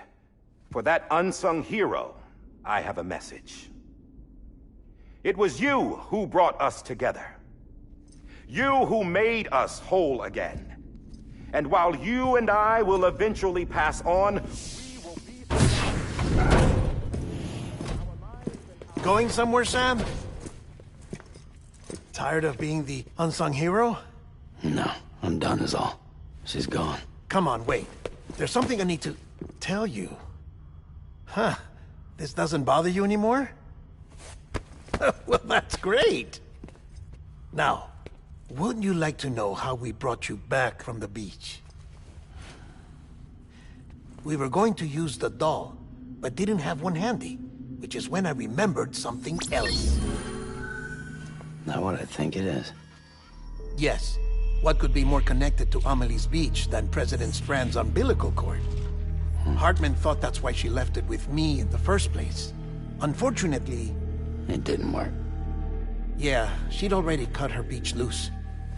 for that unsung hero, I have a message. It was you who brought us together. You who made us whole again. And while you and I will eventually pass on, we will be... Going somewhere, Sam? Tired of being the unsung hero? No, I'm done is all. She's gone. Come on, wait. There's something I need to tell you. Huh. This doesn't bother you anymore? Well, that's great. Now, wouldn't you like to know how we brought you back from the beach? We were going to use the doll, but didn't have one handy, which is when I remembered something else. Not what I think it is. Yes. What could be more connected to Amelie's beach than President Strand's umbilical cord? Hartman thought that's why she left it with me in the first place. Unfortunately... It didn't work. Yeah, she'd already cut her beach loose.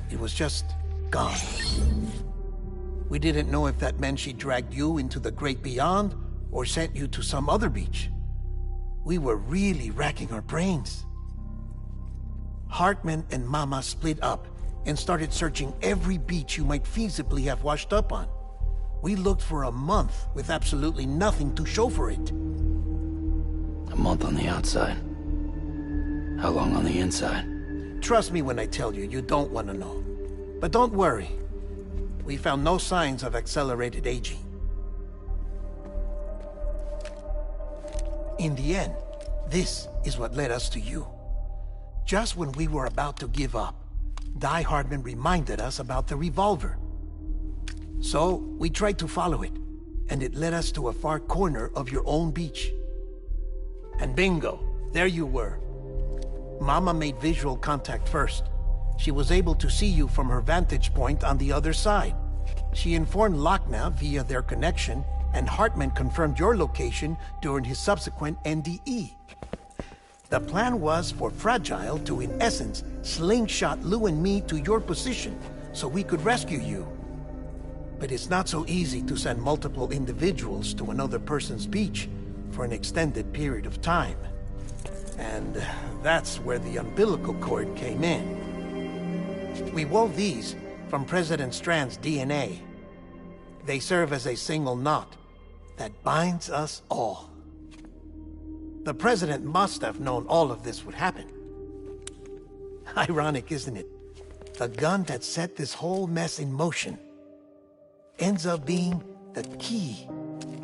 It was just gone. We didn't know if that meant she dragged you into the great beyond, or sent you to some other beach. We were really racking our brains. Hartman and Mama split up and started searching every beach you might feasibly have washed up on. We looked for a month with absolutely nothing to show for it. A month on the outside. How long on the inside? Trust me when I tell you, you don't want to know. But don't worry. We found no signs of accelerated aging. In the end, this is what led us to you. Just when we were about to give up, Die Hardman reminded us about the revolver. So, we tried to follow it, and it led us to a far corner of your own beach. And bingo, there you were. Mama made visual contact first. She was able to see you from her vantage point on the other side. She informed Lochner via their connection, and Hartman confirmed your location during his subsequent NDE. The plan was for Fragile to, in essence, slingshot Lou and me to your position so we could rescue you. But it's not so easy to send multiple individuals to another person's beach for an extended period of time. And that's where the umbilical cord came in. We wove these from President Strand's DNA. They serve as a single knot that binds us all. The President must have known all of this would happen. Ironic, isn't it? The gun that set this whole mess in motion ends up being the key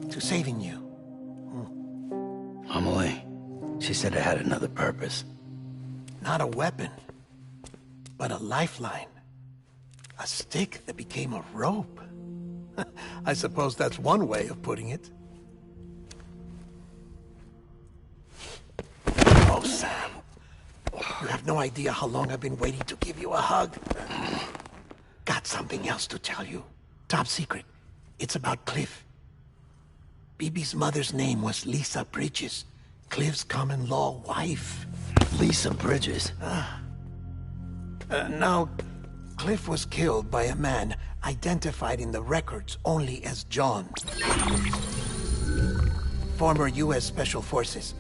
to saving you. Amelie, she said it had another purpose. Not a weapon, but a lifeline. A stick that became a rope. I suppose that's one way of putting it. Oh, Sam. You have no idea how long I've been waiting to give you a hug. Got something else to tell you. Top secret. It's about Cliff. Bibi's mother's name was Lisa Bridges, Cliff's common-law wife. Lisa Bridges? Now, Cliff was killed by a man identified in the records only as John. Former U.S. Special Forces.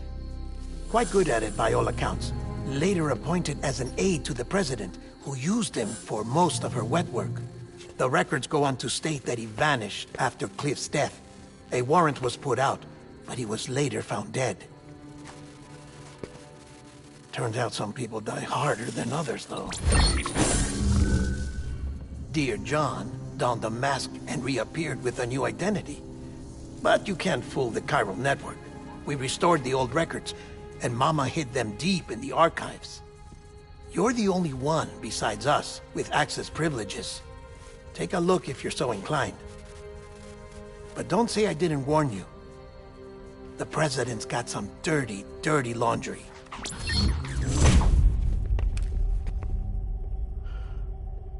Quite good at it by all accounts. Later appointed as an aide to the president, who used him for most of her wet work. The records go on to state that he vanished after Cliff's death. A warrant was put out, but he was later found dead. Turns out some people die harder than others, though. Dear John donned a mask and reappeared with a new identity. But you can't fool the chiral network. We restored the old records, and Mama hid them deep in the archives. You're the only one, besides us, with access privileges. Take a look if you're so inclined. But don't say I didn't warn you. The President's got some dirty, dirty laundry.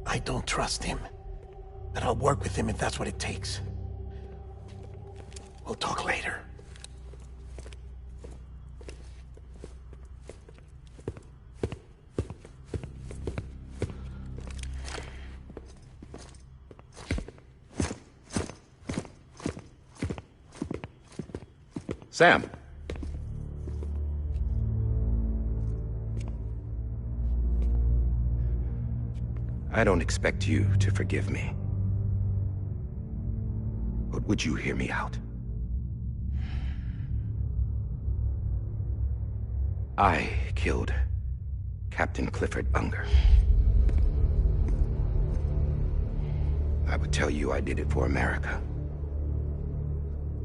I don't trust him, but I'll work with him if that's what it takes. We'll talk later. Sam. I don't expect you to forgive me. But would you hear me out? I killed Captain Clifford Unger. I would tell you I did it for America.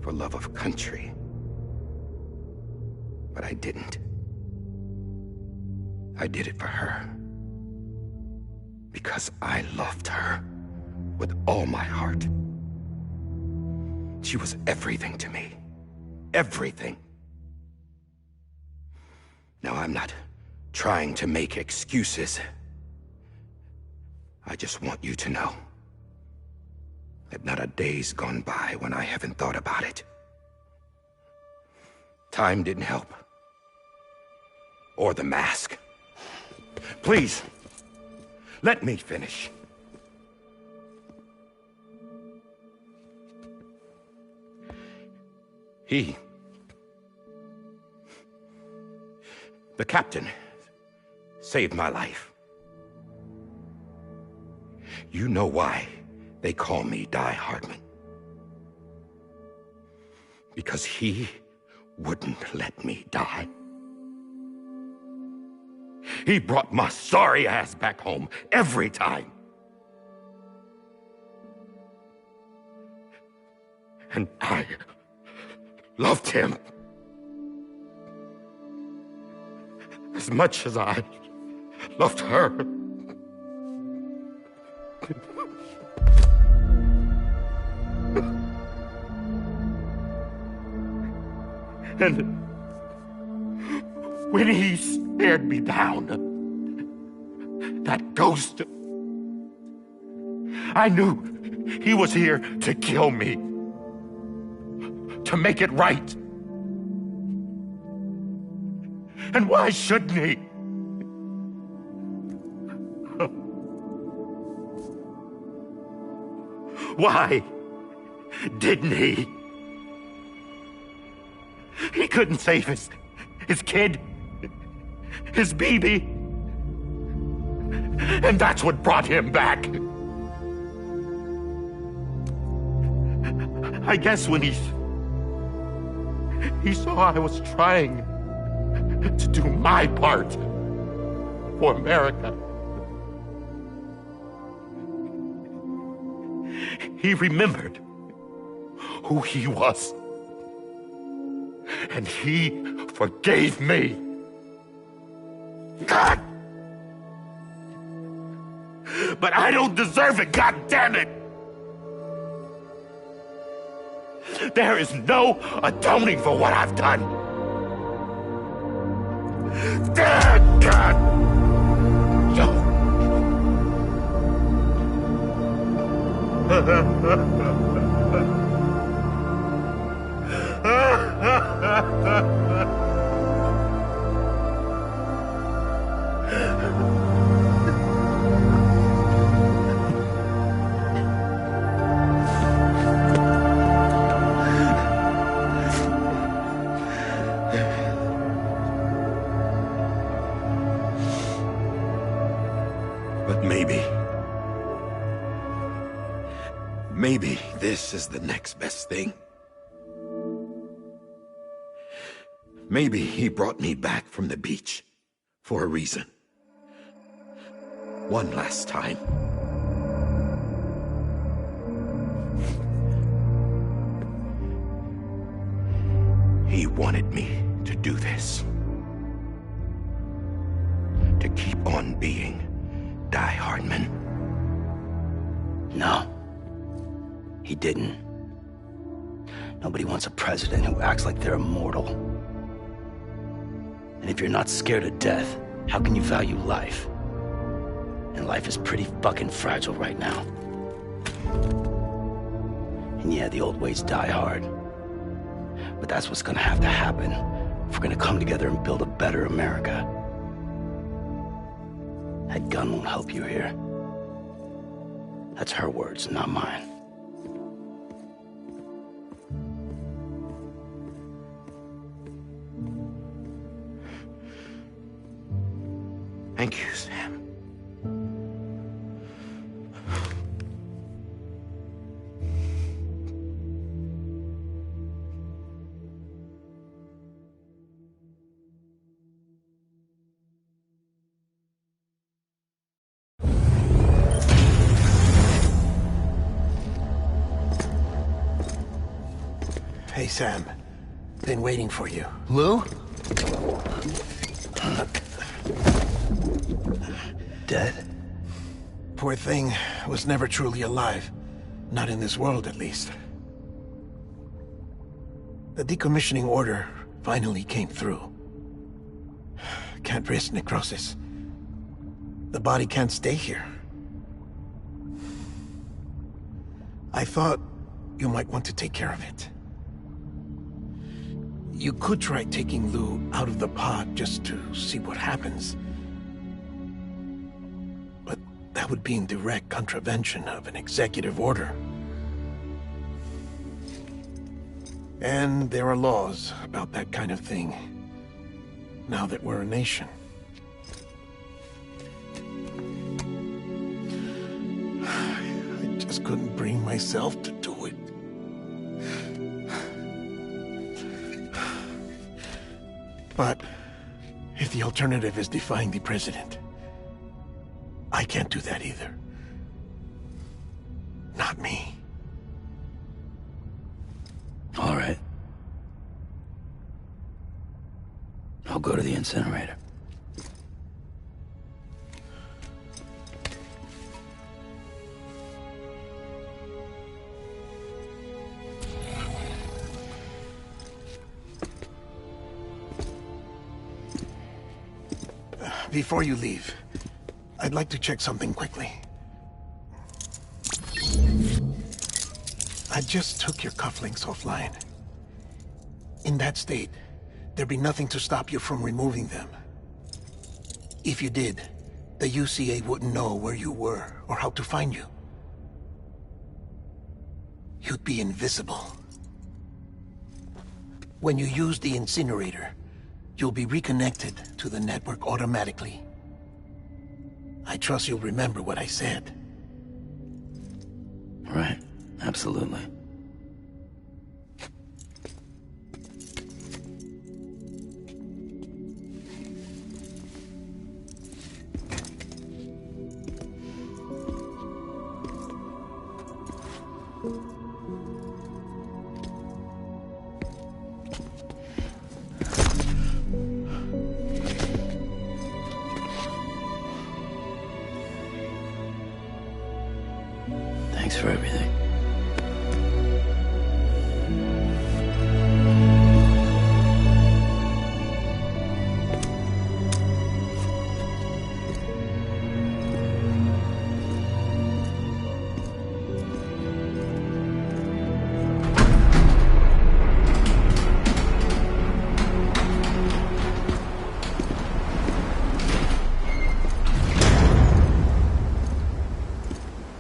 For love of country. But I didn't. I did it for her. Because I loved her with all my heart. She was everything to me. Everything. Now, I'm not trying to make excuses. I just want you to know that not a day's gone by when I haven't thought about it. Time didn't help. Or the mask. Please, let me finish. The captain saved my life. You know why they call me Die Hardman. Because he wouldn't let me die. He brought my sorry ass back home every time. And I loved him as much as I loved her. And when he stared me down, that ghost, I knew he was here to kill me, to make it right. And why shouldn't he? Why didn't he? He couldn't save his kid, his baby. And that's what brought him back. I guess when he saw I was trying to do my part for America, he remembered who he was. And he forgave me. God! But I don't deserve it, God damn it! There is no atoning for what I've done. God! But maybe this is the next best thing. Maybe he brought me back from the beach for a reason. One last time. He wanted me to do this. To keep on being Die Hardman. No. He didn't. Nobody wants a president who acts like they're immortal. And if you're not scared of death, how can you value life? And life is pretty fucking fragile right now. And yeah, the old ways die hard. But that's what's gonna have to happen if we're gonna come together and build a better America. That gun won't help you here. That's her words, not mine. Thank you, Sam. Hey, Sam. Been waiting for you. Lou? Dead? Poor thing was never truly alive. Not in this world, at least. The decommissioning order finally came through. Can't risk necrosis. The body can't stay here. I thought you might want to take care of it. You could try taking Lou out of the pod just to see what happens. But that would be in direct contravention of an executive order. And there are laws about that kind of thing, now that we're a nation. just couldn't bring myself to do it. But if the alternative is defying the president, I can't do that either. Not me. All right. I'll go to the incinerator. Before you leave, I'd like to check something quickly. I just took your cufflinks offline. In that state, there'd be nothing to stop you from removing them. If you did, the UCA wouldn't know where you were or how to find you. You'd be invisible. When you use the incinerator, you'll be reconnected to the network automatically. I trust you'll remember what I said. Right. Absolutely. Thanks for everything.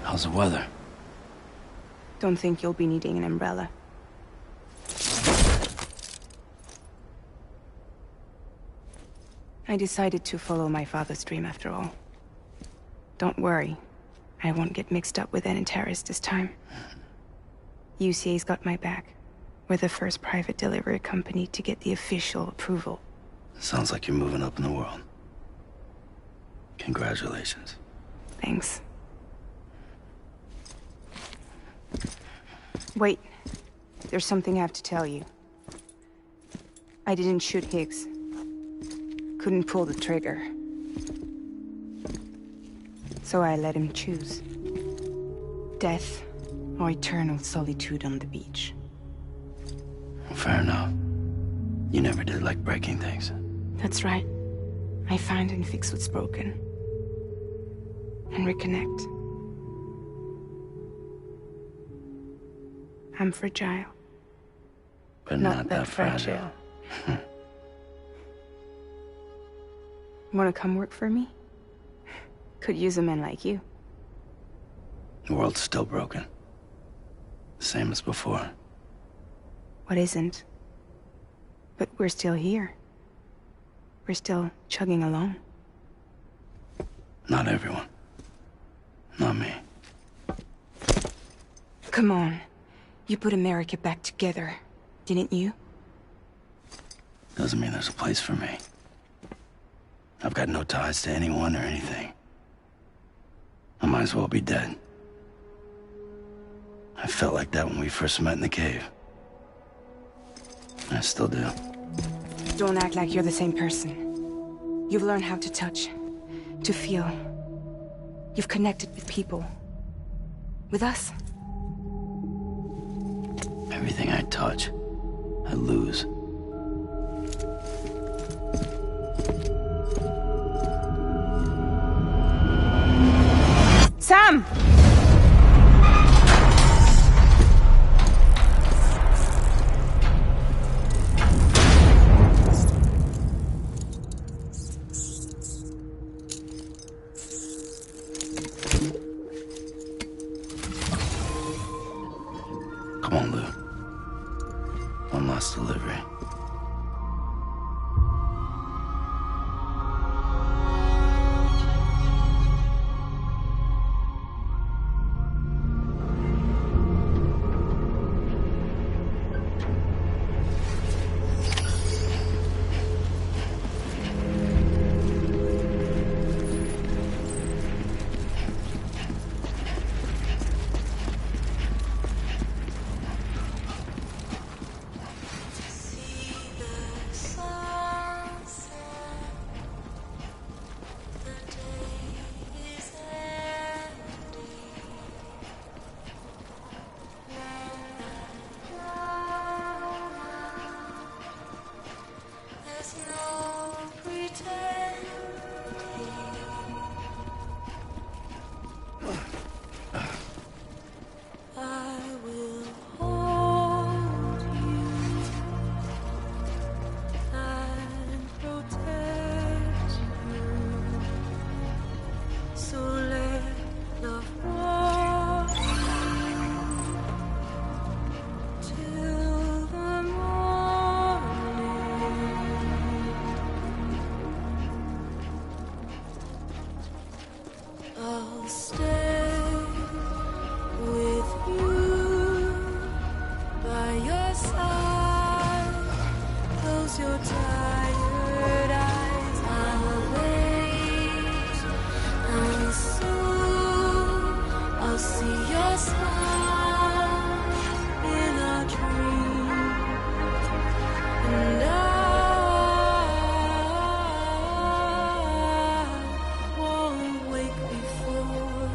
How's the weather? Don't think you'll be needing an umbrella. I decided to follow my father's dream after all. Don't worry, I won't get mixed up with any terrorists this time. UCA's got my back. We're the first private delivery company to get the official approval. Sounds like you're moving up in the world. Congratulations. Thanks. Wait. There's something I have to tell you. I didn't shoot Higgs. Couldn't pull the trigger. So I let him choose. Death or eternal solitude on the beach. Fair enough. You never did like breaking things. That's right. I find and fix what's broken. And reconnect. I'm fragile. But not that fragile. Wanna come work for me? Could use a man like you. The world's still broken. Same as before. What isn't? But we're still here. We're still chugging along. Not everyone. Not me. Come on. You put America back together, didn't you? Doesn't mean there's a place for me. I've got no ties to anyone or anything. I might as well be dead. I felt like that when we first met in the cave. I still do. Don't act like you're the same person. You've learned how to touch, to feel. You've connected with people. With us. Everything I touch, I lose. Sam! Come on, Lou. One last delivery. I'll stay with you by your side. Close your tired eyes. I'll wait, and soon I'll see your smile in our dream, and I won't wake before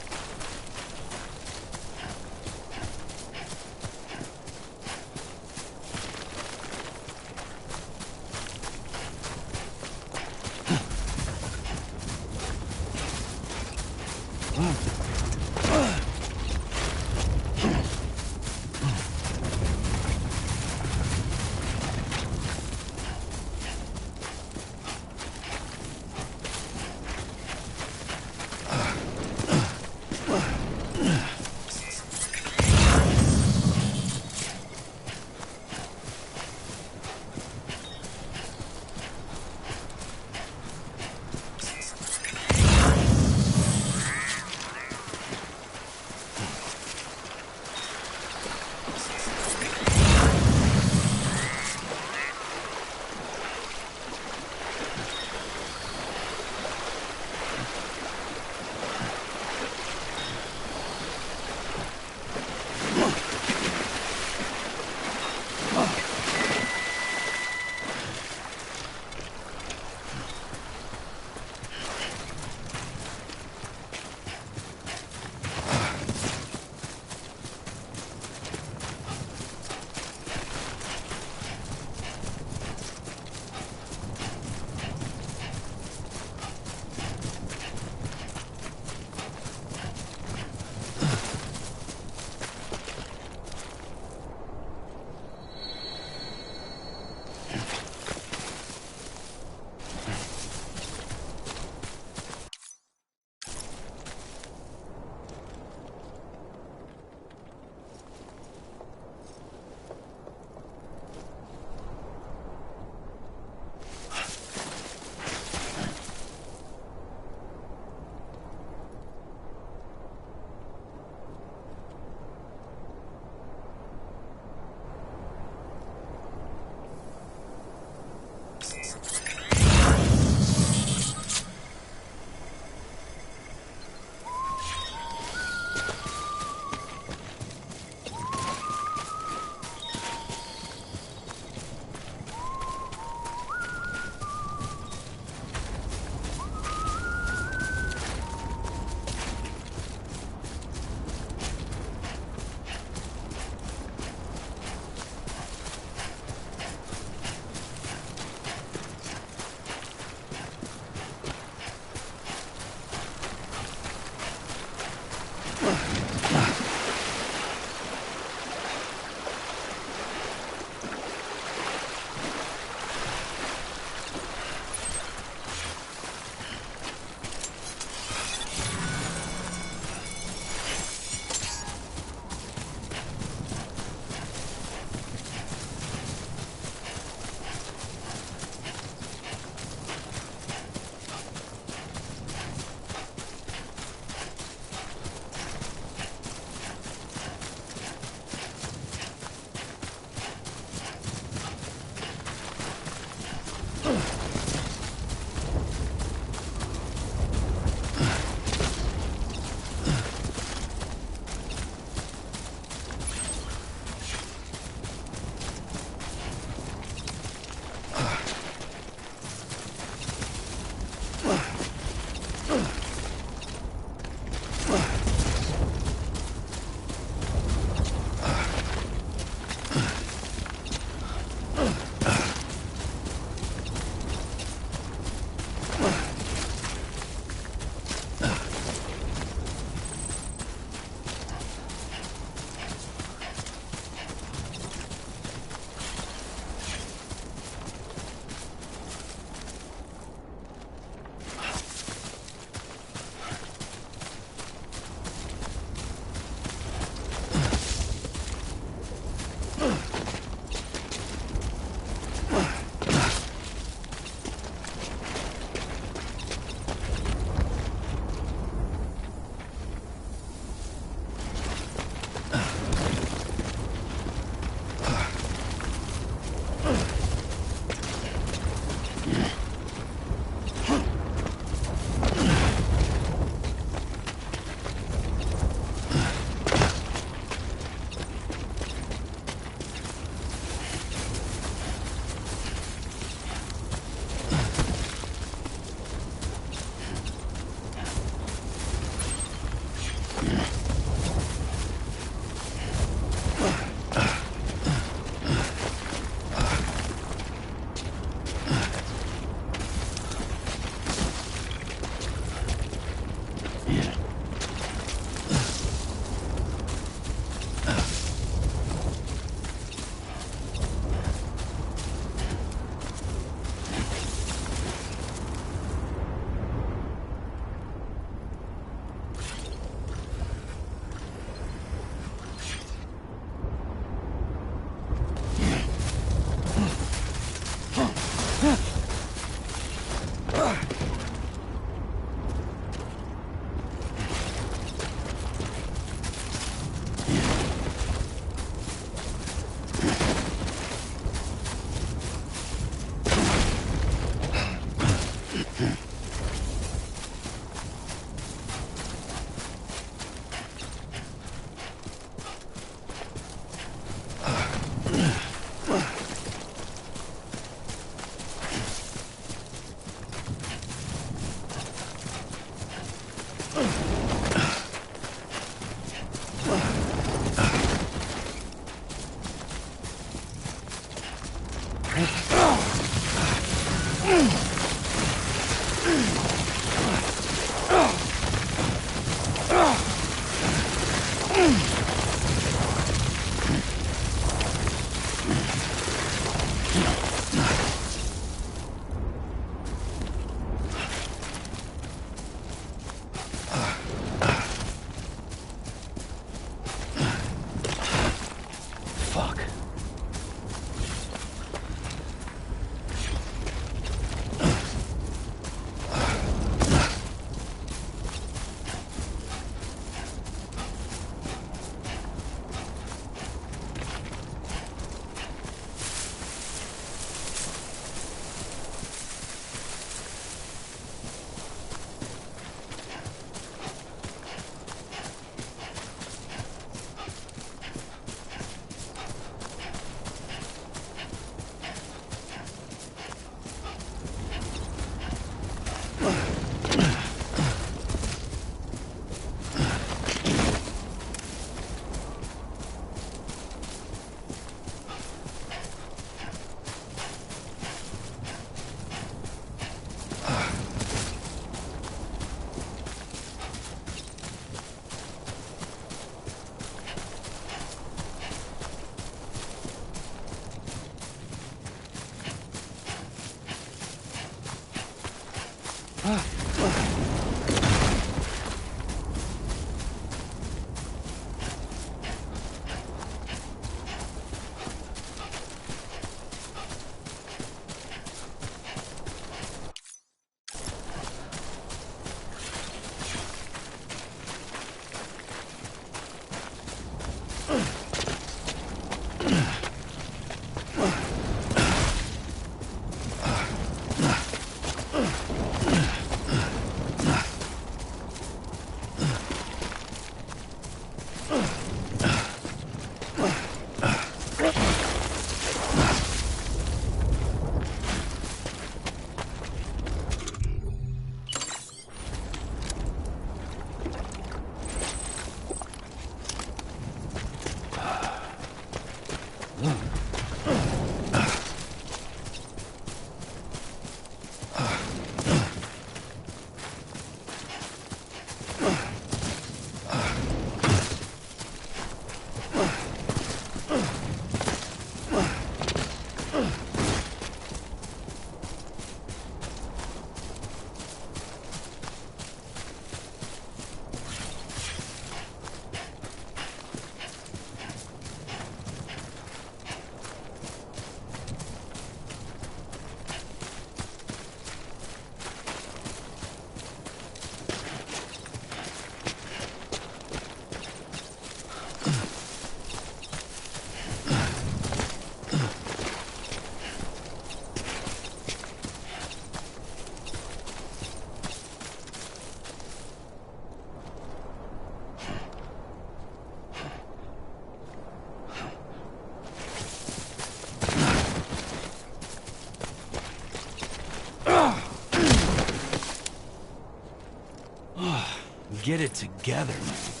Get it together, man.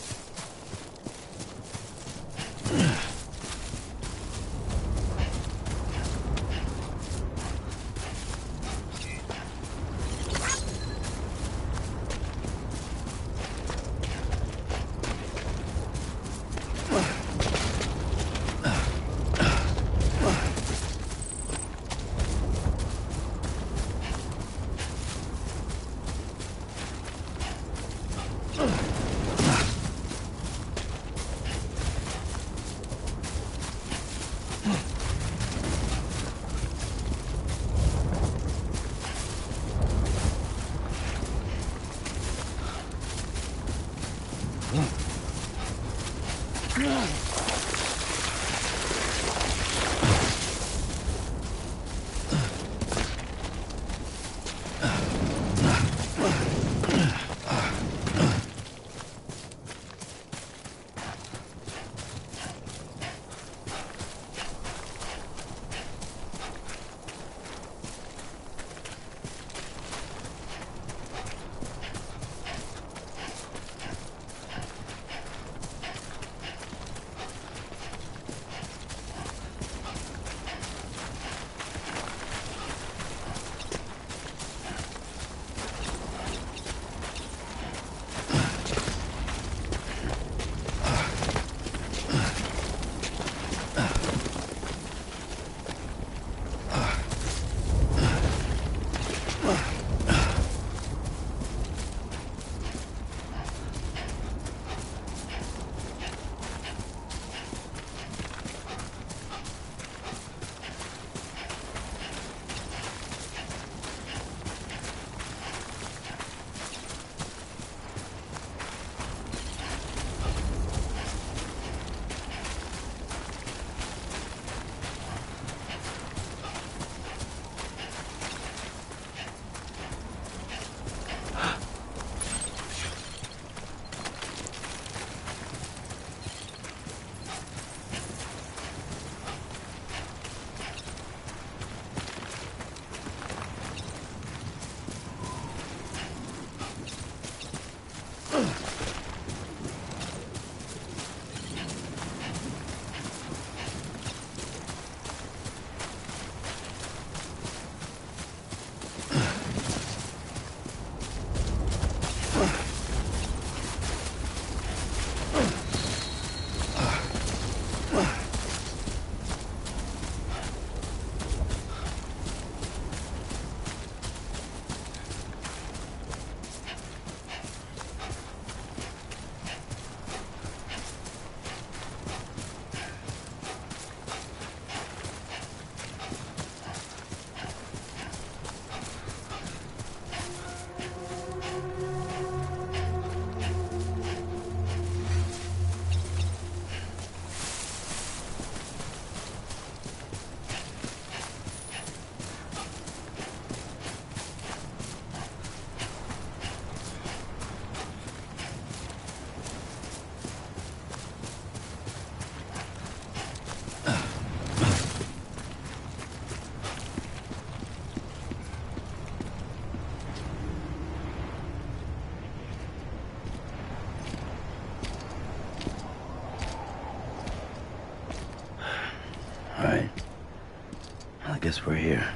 guess we're here.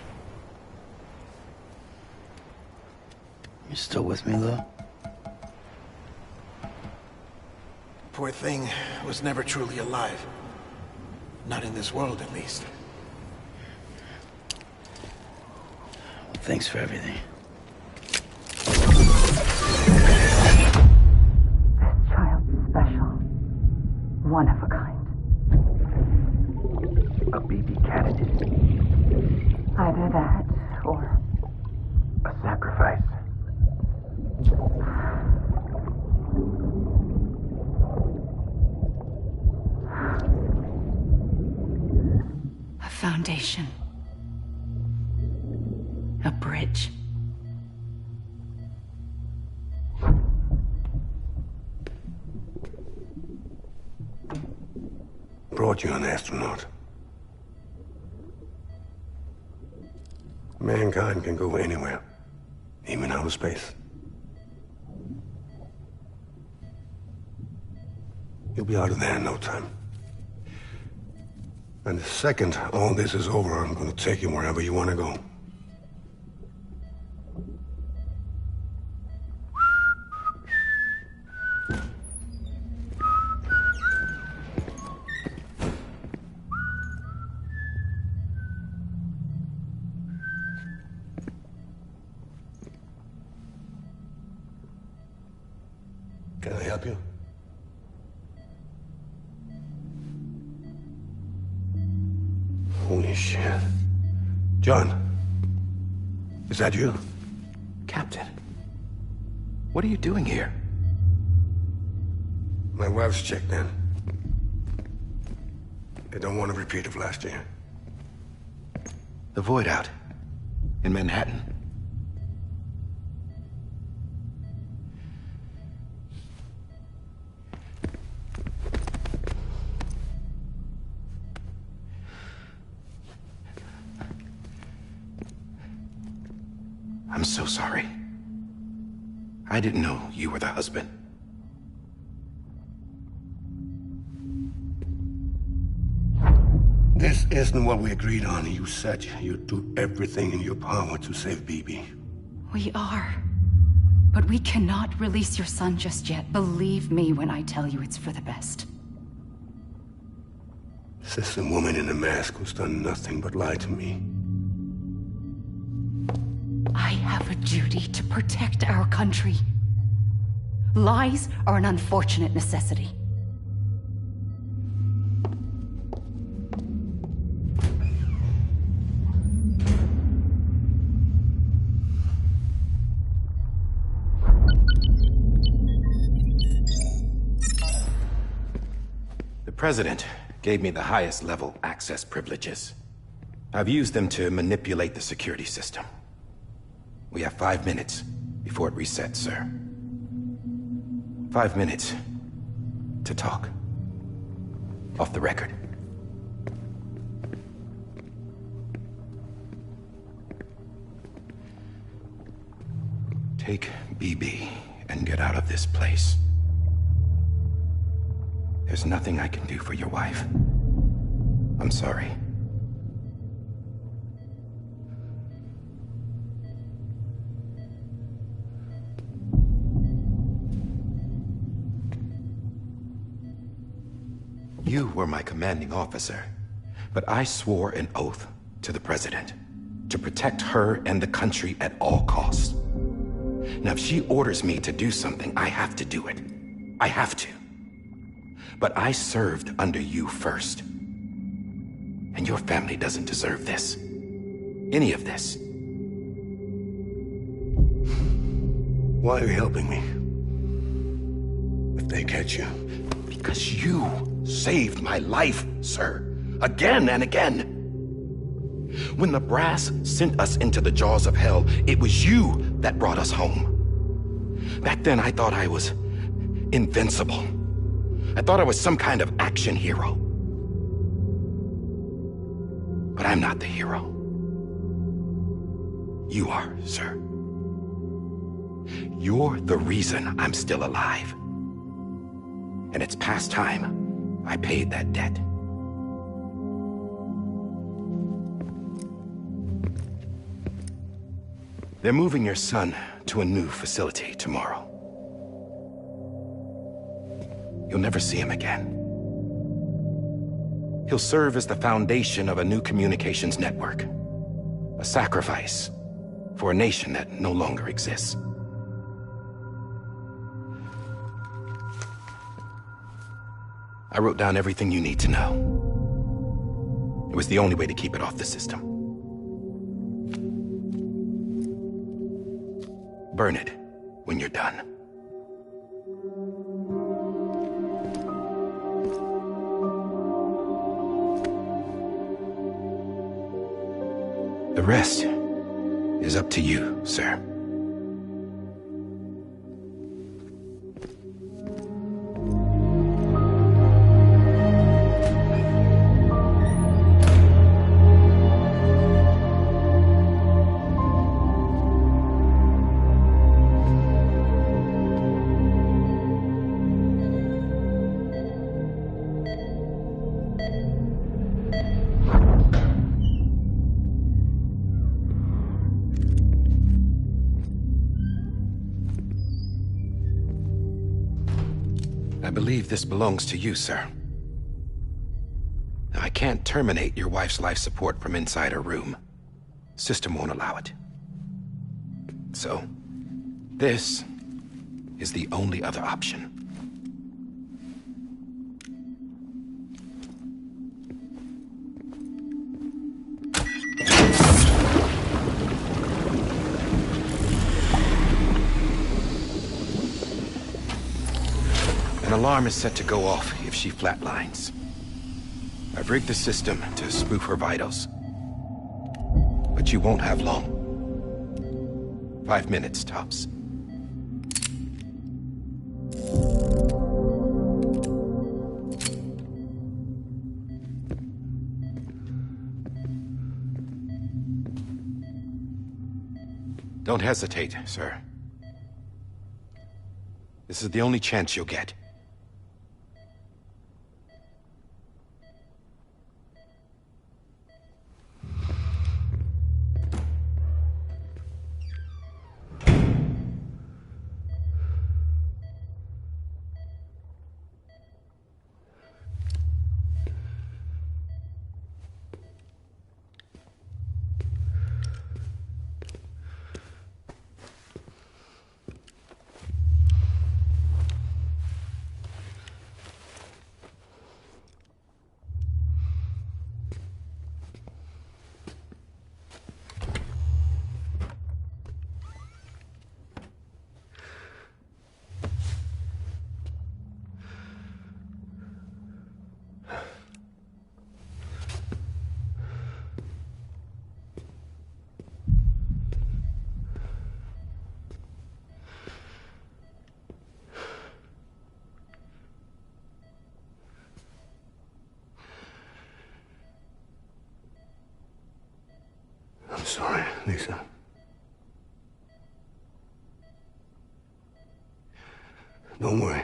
You still with me, though? Poor thing was never truly alive. Not in this world, at least. Well, thanks for everything. This child's special. One of a kind. A baby candidate. Either that, or... a sacrifice. A foundation. A bridge. Brought you an astronaut. Mankind can go anywhere, even outer space. You'll be out of there in no time. And the second all this is over, I'm going to take you wherever you want to go. Can I help you? Holy shit. John, is that you? Captain, what are you doing here? My wife's checked in. They don't want a repeat of last year. The Void Out in Manhattan. I'm so sorry. I didn't know you were the husband. This isn't what we agreed on. You said you'd do everything in your power to save Bibi. We are. But we cannot release your son just yet. Believe me when I tell you it's for the best. This is a woman in a mask who's done nothing but lie to me. I have a duty to protect our country. Lies are an unfortunate necessity. The President gave me the highest level access privileges. I've used them to manipulate the security system. We have 5 minutes before it resets, sir. 5 minutes to talk. Off the record. Take BB and get out of this place. There's nothing I can do for your wife. I'm sorry. You were my commanding officer, but I swore an oath to the President to protect her and the country at all costs. Now, if she orders me to do something, I have to do it. I have to. But I served under you first. And your family doesn't deserve this. Any of this. Why are you helping me? If they catch you. Because you saved my life, sir. Again and again. When the brass sent us into the jaws of hell, it was you that brought us home. Back then, I thought I was invincible. I thought I was some kind of action hero. But I'm not the hero. You are, sir. You're the reason I'm still alive. And it's past time I paid that debt. They're moving your son to a new facility tomorrow. You'll never see him again. He'll serve as the foundation of a new communications network. A sacrifice for a nation that no longer exists. I wrote down everything you need to know. It was the only way to keep it off the system. Burn it when you're done. The rest is up to you, sir. I believe this belongs to you, sir. I can't terminate your wife's life support from inside her room. System won't allow it. So, this is the only other option. An alarm is set to go off if she flatlines. I've rigged the system to spoof her vitals. But you won't have long. 5 minutes, tops. Don't hesitate, sir. This is the only chance you'll get. I'm sorry, Lisa. Don't worry.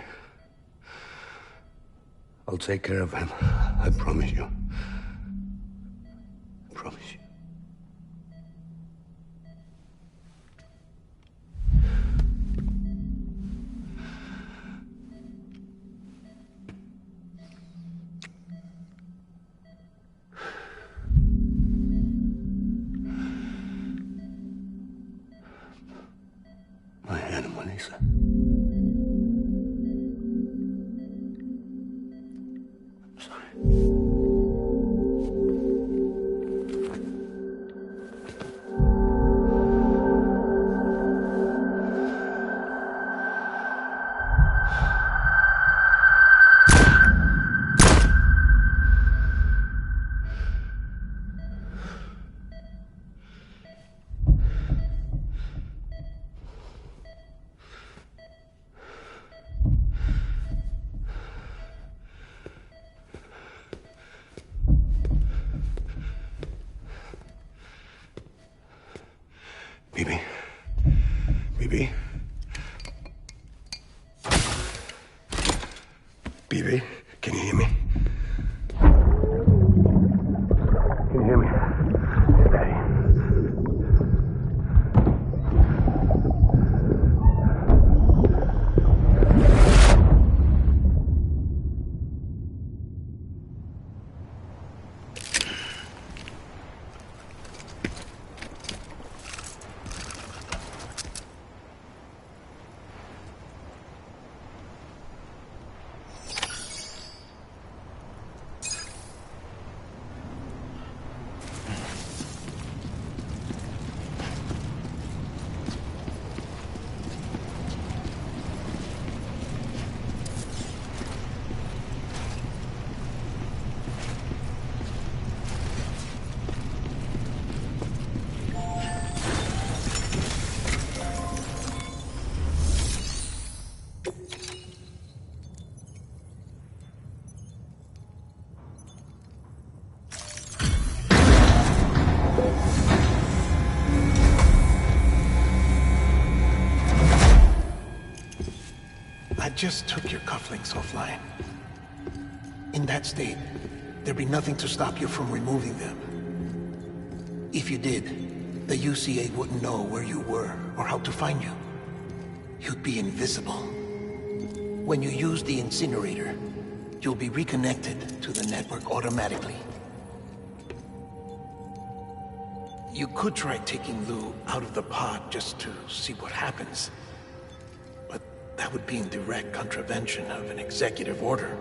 I'll take care of him. I promise you. I promise you. My animal, Lisa. I'm sorry. Bibi? Bibi? Bibi, can you hear me? Can you hear me? Daddy. I just took your cufflinks offline. In that state, there'd be nothing to stop you from removing them. If you did, the UCA wouldn't know where you were or how to find you. You'd be invisible. When you use the incinerator, you'll be reconnected to the network automatically. You could try taking Lou out of the pod just to see what happens. But that would be in direct contravention of an executive order.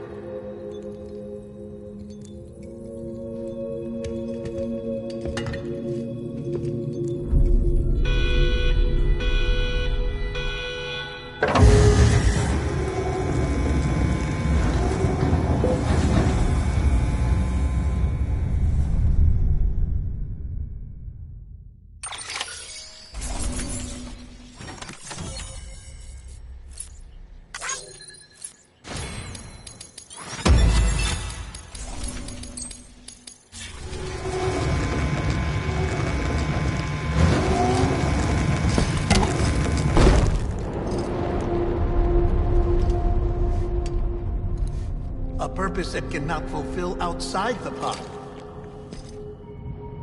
That cannot fulfill outside the pod.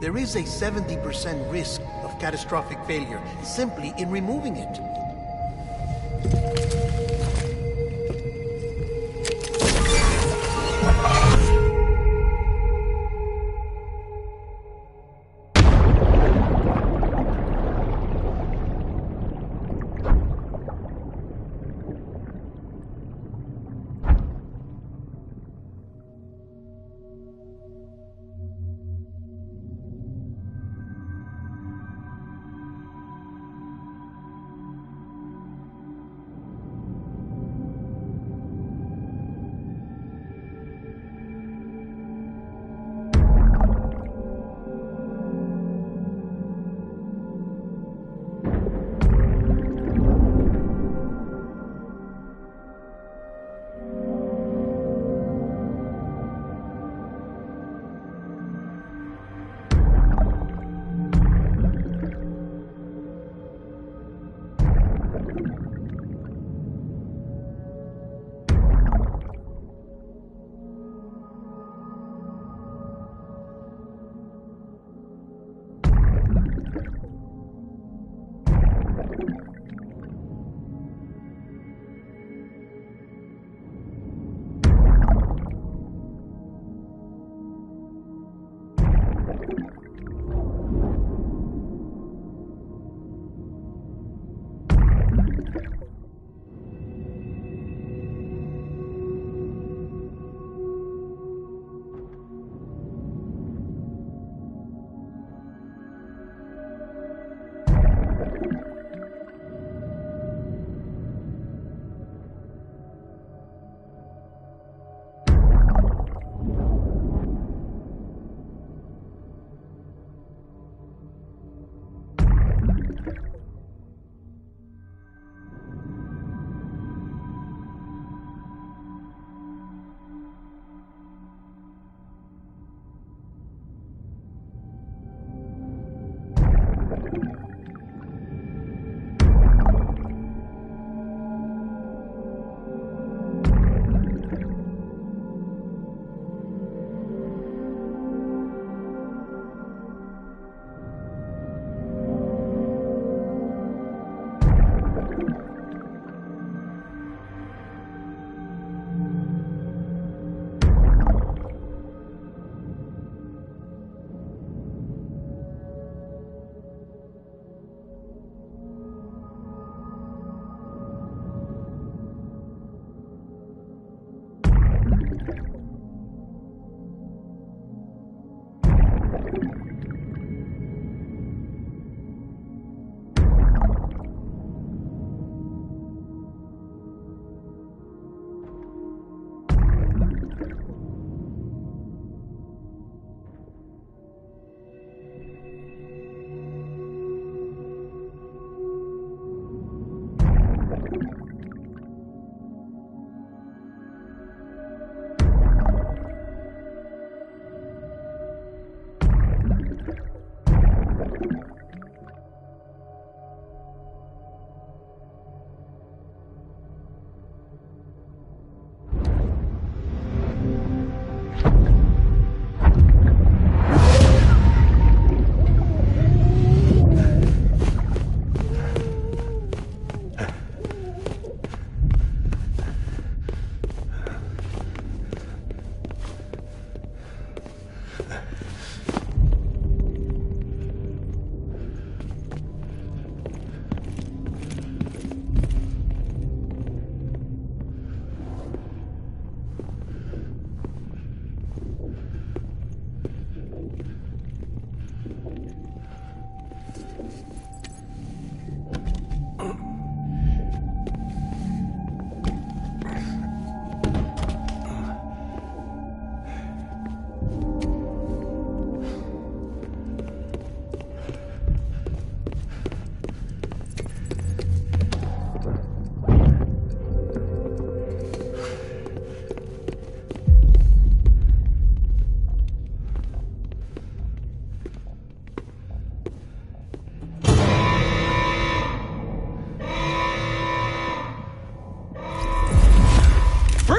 There is a 70% risk of catastrophic failure simply in removing it.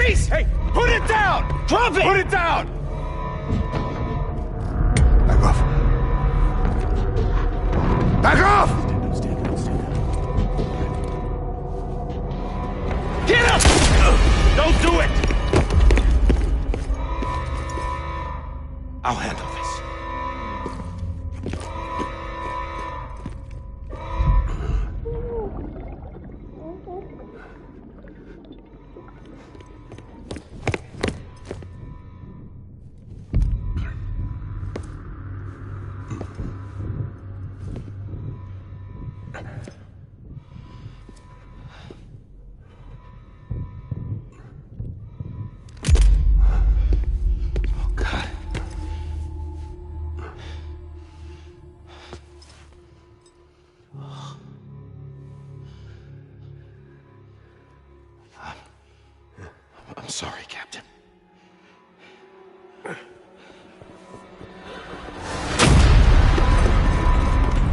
Freeze! Hey, put it down! Drop it! Put it down! Back off. Back off! Stand up. Get up! Don't do it! I'll handle this. I'm sorry, Captain.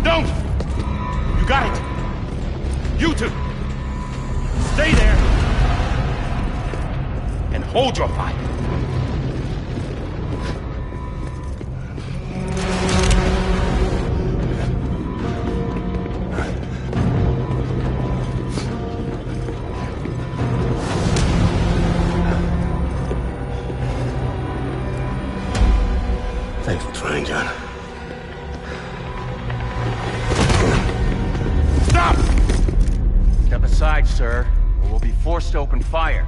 Don't! You got it! You two! Stay there! And hold your fire! Thanks for trying, John. Stop! Step aside, sir, or we'll be forced to open fire.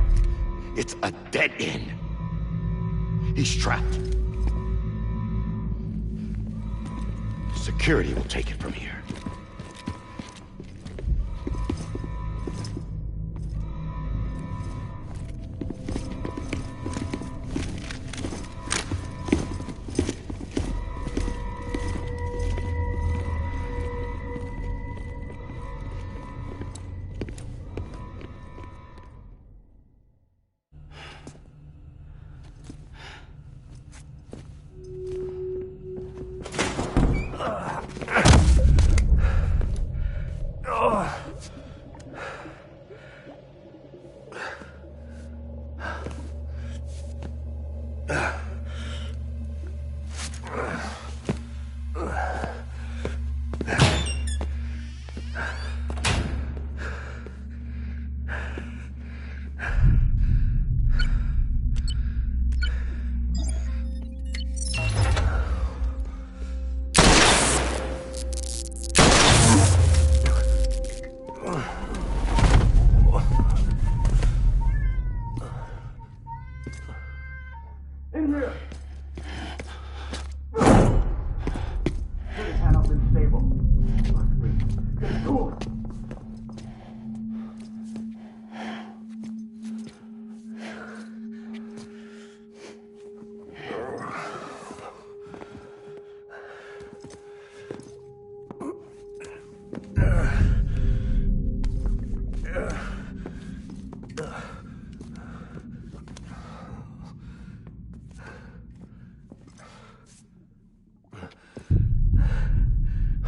It's a dead end. He's trapped. Security will take it from here.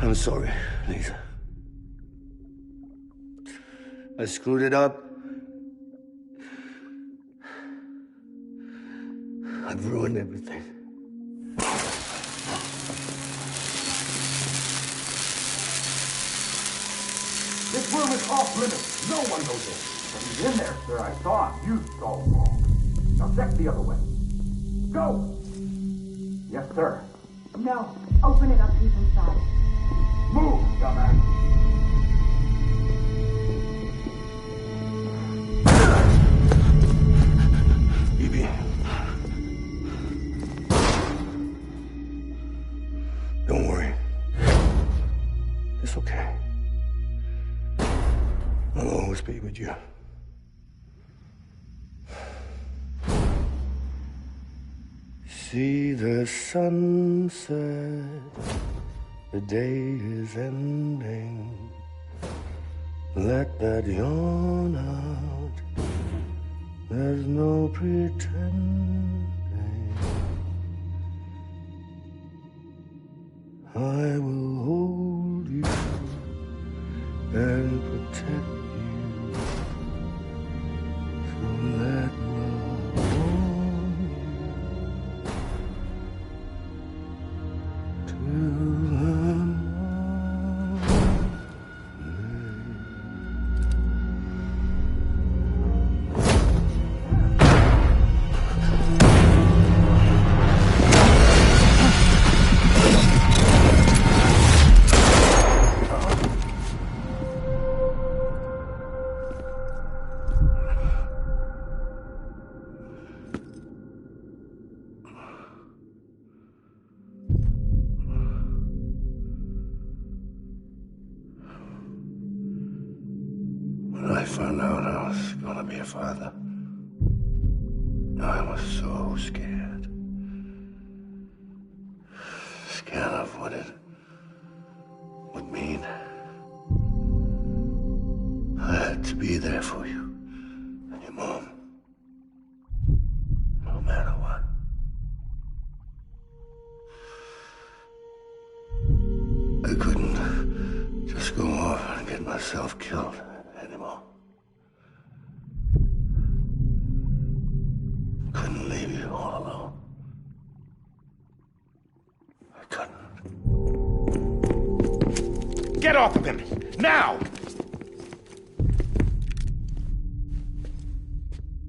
I'm sorry, Lisa. I screwed it up. I've ruined everything. This room is off limits. No one goes in. But he's in there, sir. I saw him. You saw him wrong. Now check the other way. Go! Yes, sir. No. Open it up. He's inside. Move, dumbass. Bibi. Don't worry. It's okay. I'll always be with you. See the sunset. The day is ending. Let that yawn out. There's no pretending. I will hold you and protect you from that love. thought I was gonna be a father. I was so scared. Scared of what it would mean. I had to be there for you and your mom. No matter what. I couldn't just go off and get myself killed anymore. Couldn't leave you all alone. I couldn't. Get off of him! Now!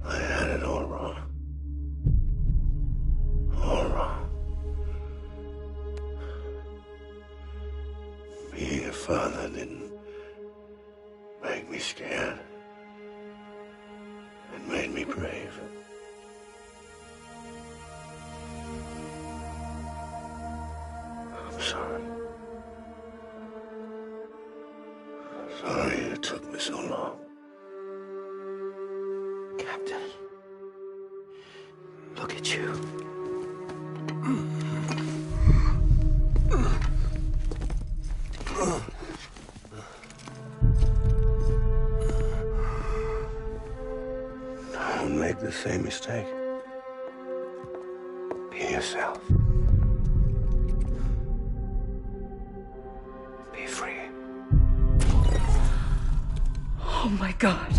I had it all wrong. All wrong. Being a father didn't make me scared. It made me brave. I'm sorry. Sorry it took me so long. Captain, look at you. Don't make the same mistake. Be yourself. Be free. Oh my God.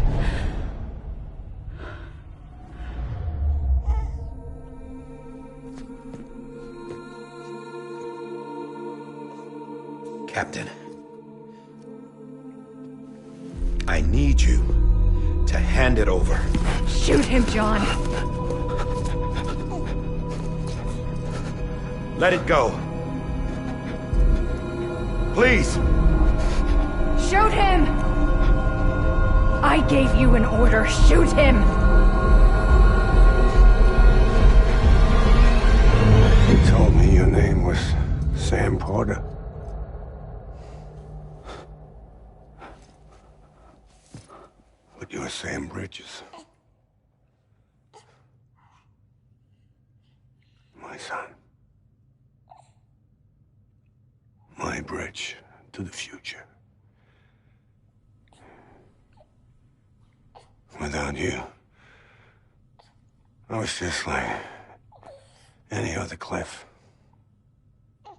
Captain, I need you to hand it over. Shoot him, John. Let it go. Please. Shoot him! I gave you an order. Shoot him! You told me your name was Sam Porter. But you're Sam Bridges. My son. My bridge to the future. Without you, I was just like any other cliff. A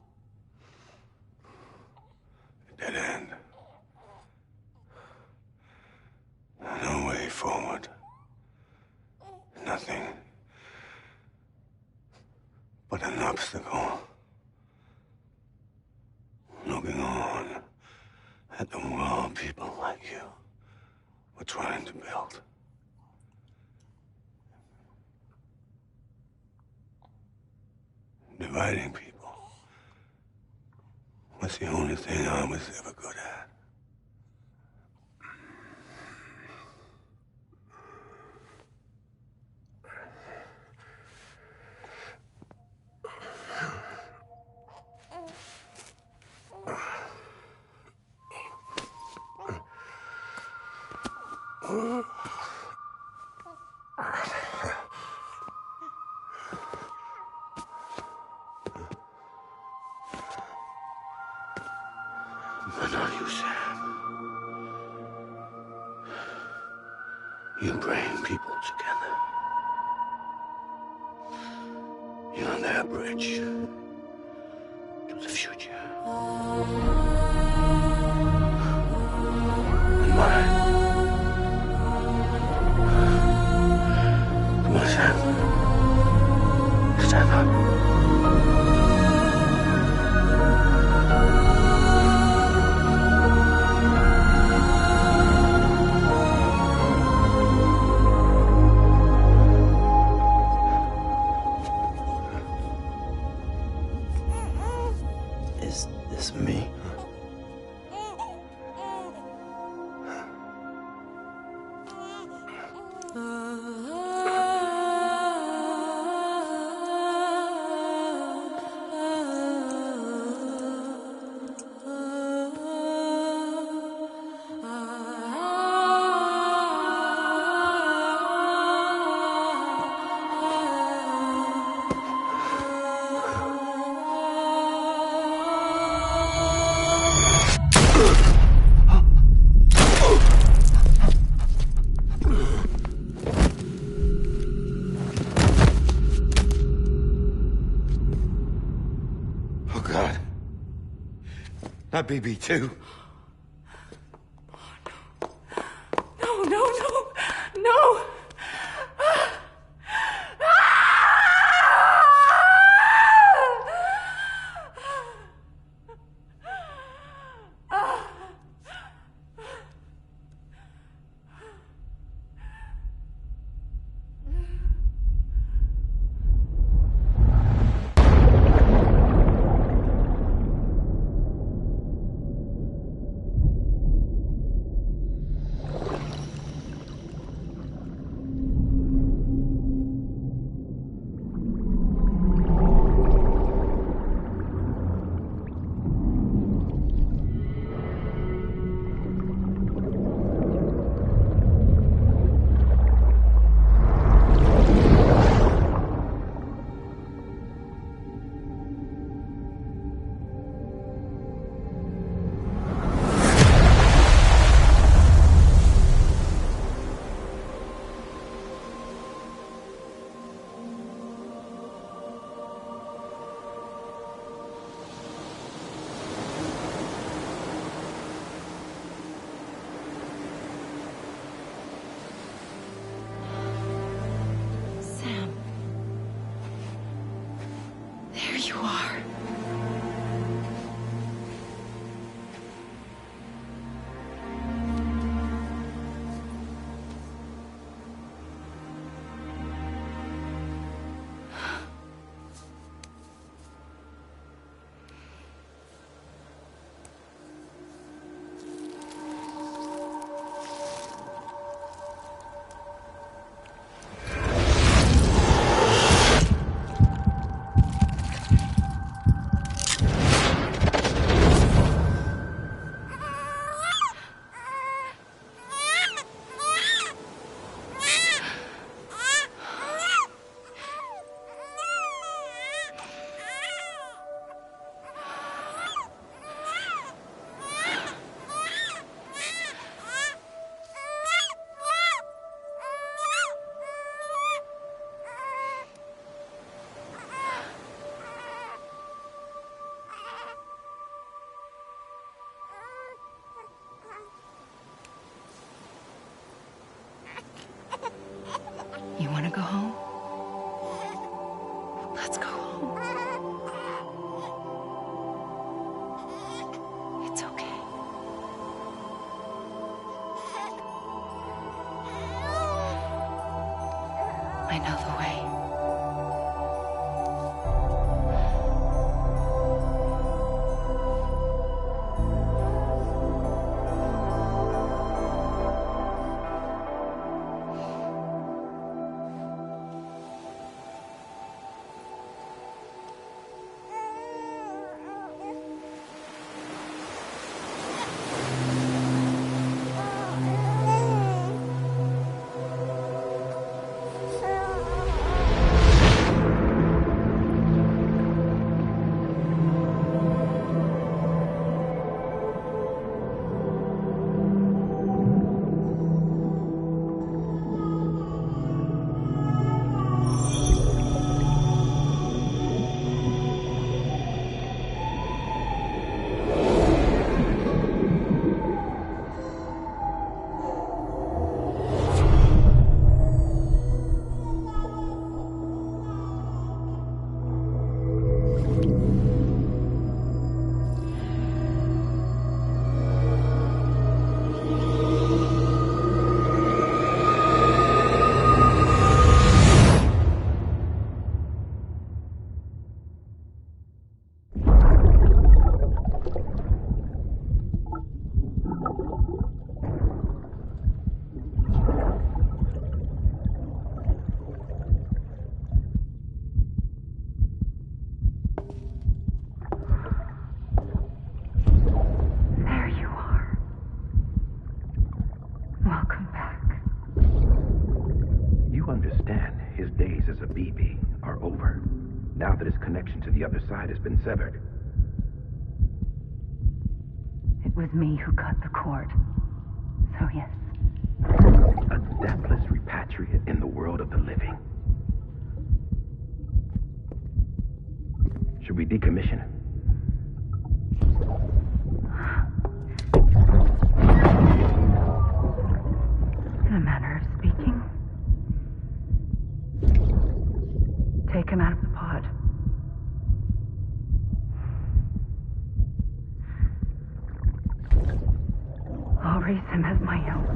dead end. No way forward. Nothing but an obstacle. Looking on at the world people like you were trying to build. Dividing people was the only thing I was ever good at. But not you, Sam. You bring people together. You're their bridge to the future. And mine. Come on, Sam. Stand up. Is this me? Not BB too. No, no, no, no! You want to go home? Let's go home. It's okay. I know the way. Now that his connection to the other side has been severed. It was me who cut the cord. So yes. A deathless repatriate in the world of the living. Should we decommission him? him out of the pod. I'll raise him as my own.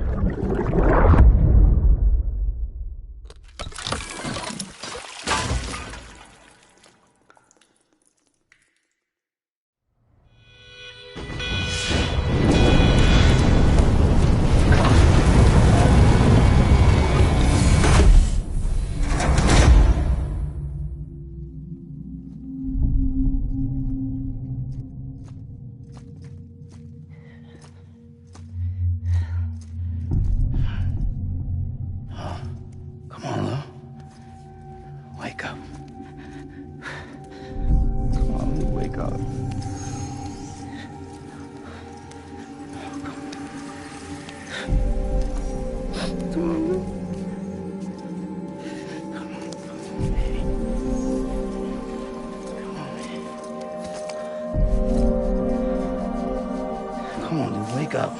Come on, dude, wake up.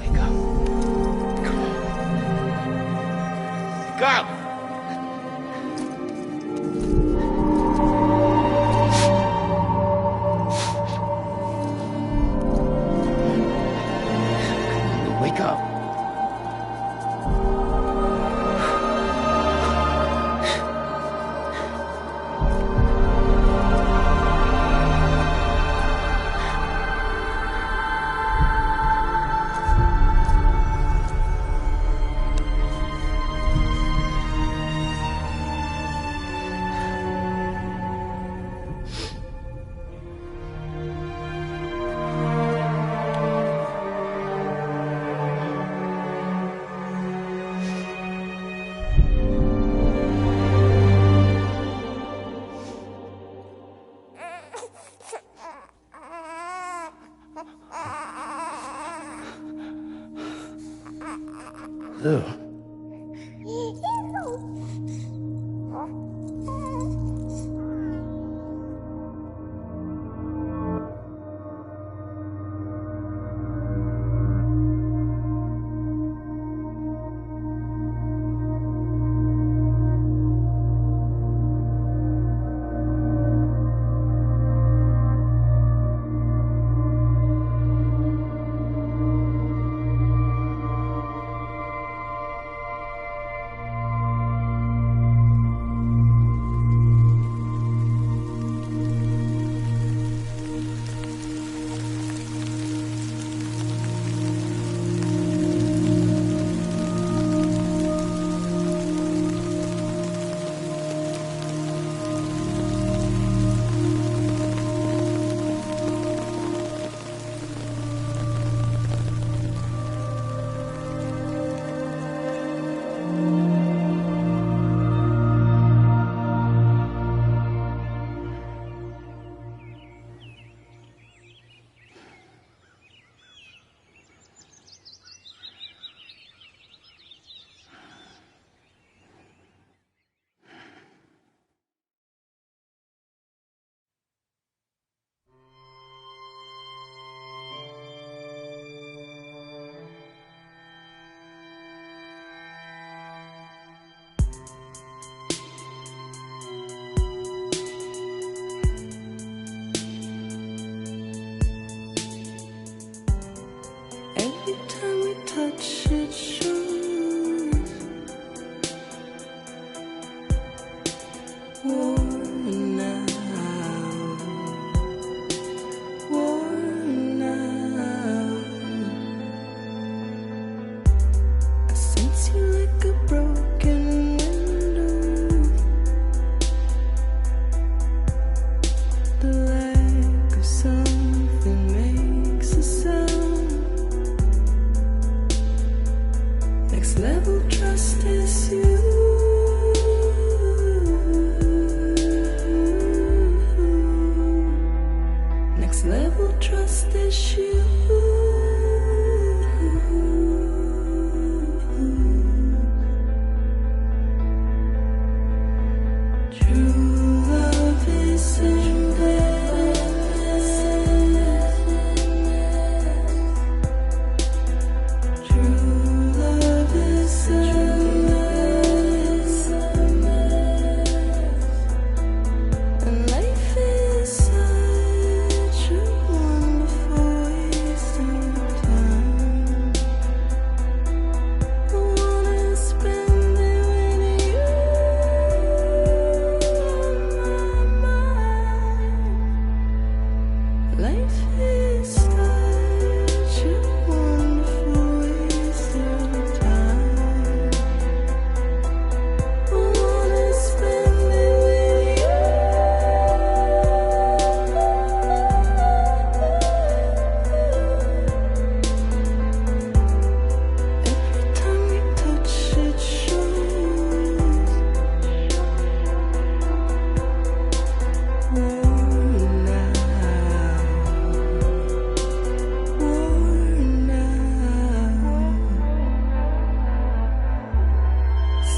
Wake up. Come on. Wake up! Wake up. Lou.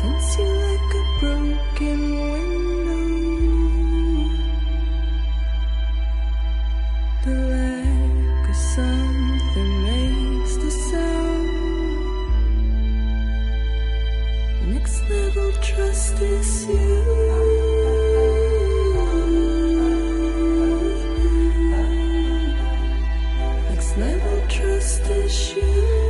sense you like a broken window. The lack of something makes the sound. Next level trust is you. Next level trust is you.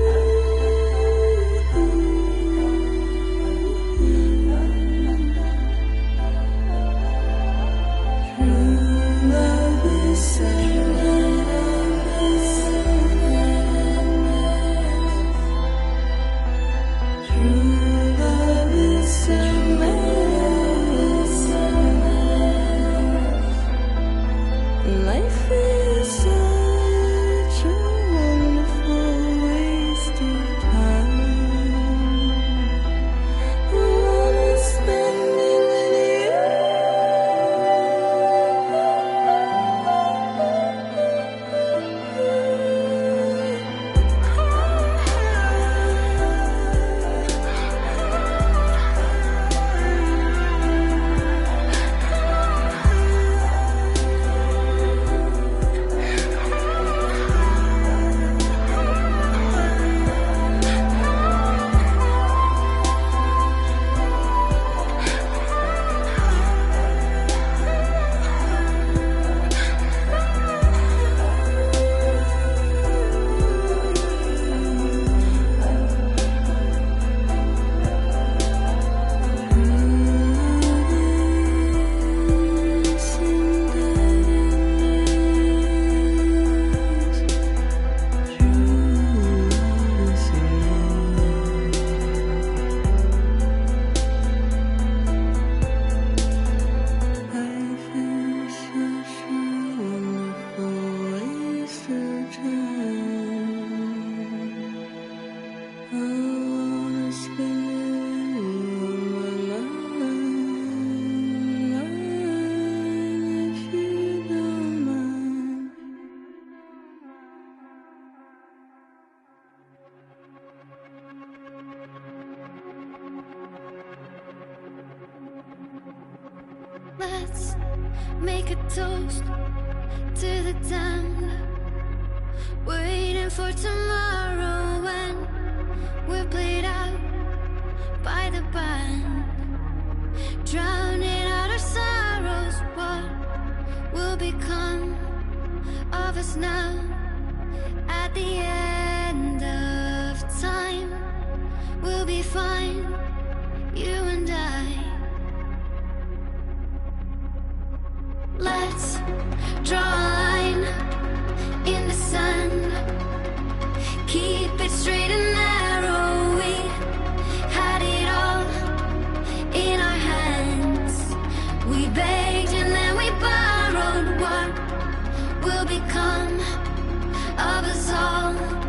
Let's make a toast to the damned, waiting for tomorrow when we're played out by the band, drowning out our sorrows. What will become of us now at the end of time? We'll be fine, you and I. Let's draw a line in the sand, keep it straight and narrow. We had it all in our hands. We begged and then we borrowed. What will become of us all?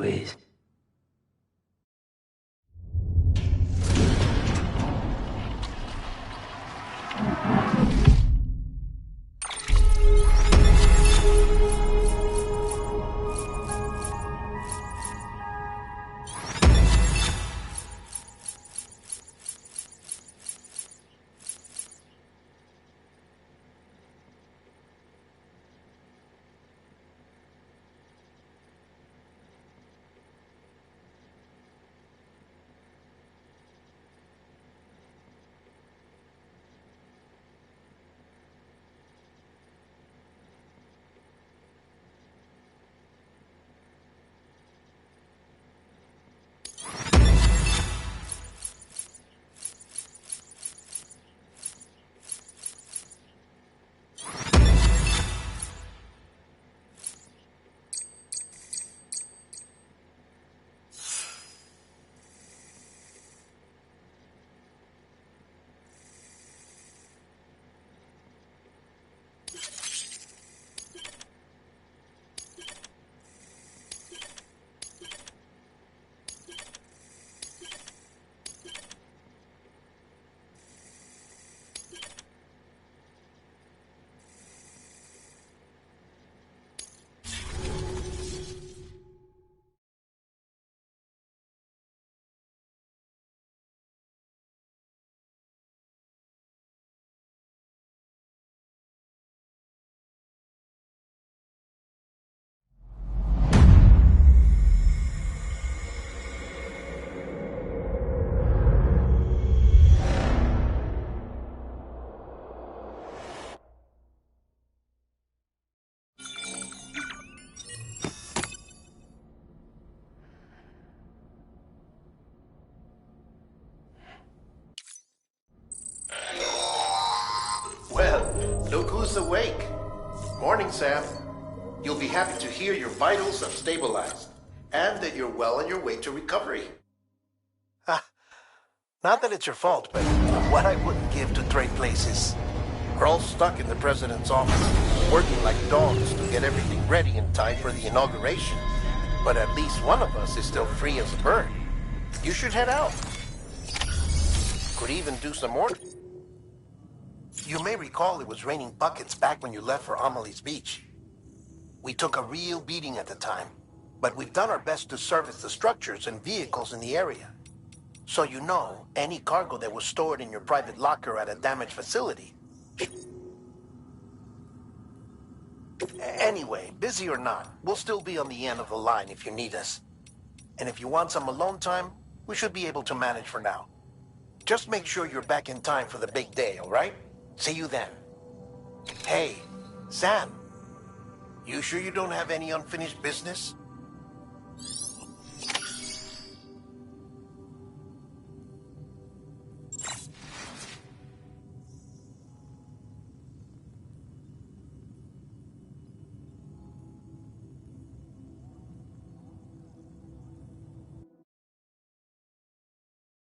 Louise. Look who's awake. Morning, Sam. You'll be happy to hear your vitals have stabilized, and that you're well on your way to recovery. Not that it's your fault, but what I wouldn't give to trade places. We're all stuck in the president's office, working like dogs to get everything ready in time for the inauguration. But at least one of us is still free as a bird. You should head out. Could even do some more. You may recall it was raining buckets back when you left for Amelie's Beach. We took a real beating at the time, but we've done our best to service the structures and vehicles in the area. So you know, any cargo that was stored in your private locker at a damaged facility. Anyway, busy or not, we'll still be on the end of the line if you need us. And if you want some alone time, we should be able to manage for now. Just make sure you're back in time for the big day, all right? See you then. Hey, Sam. You sure you don't have any unfinished business?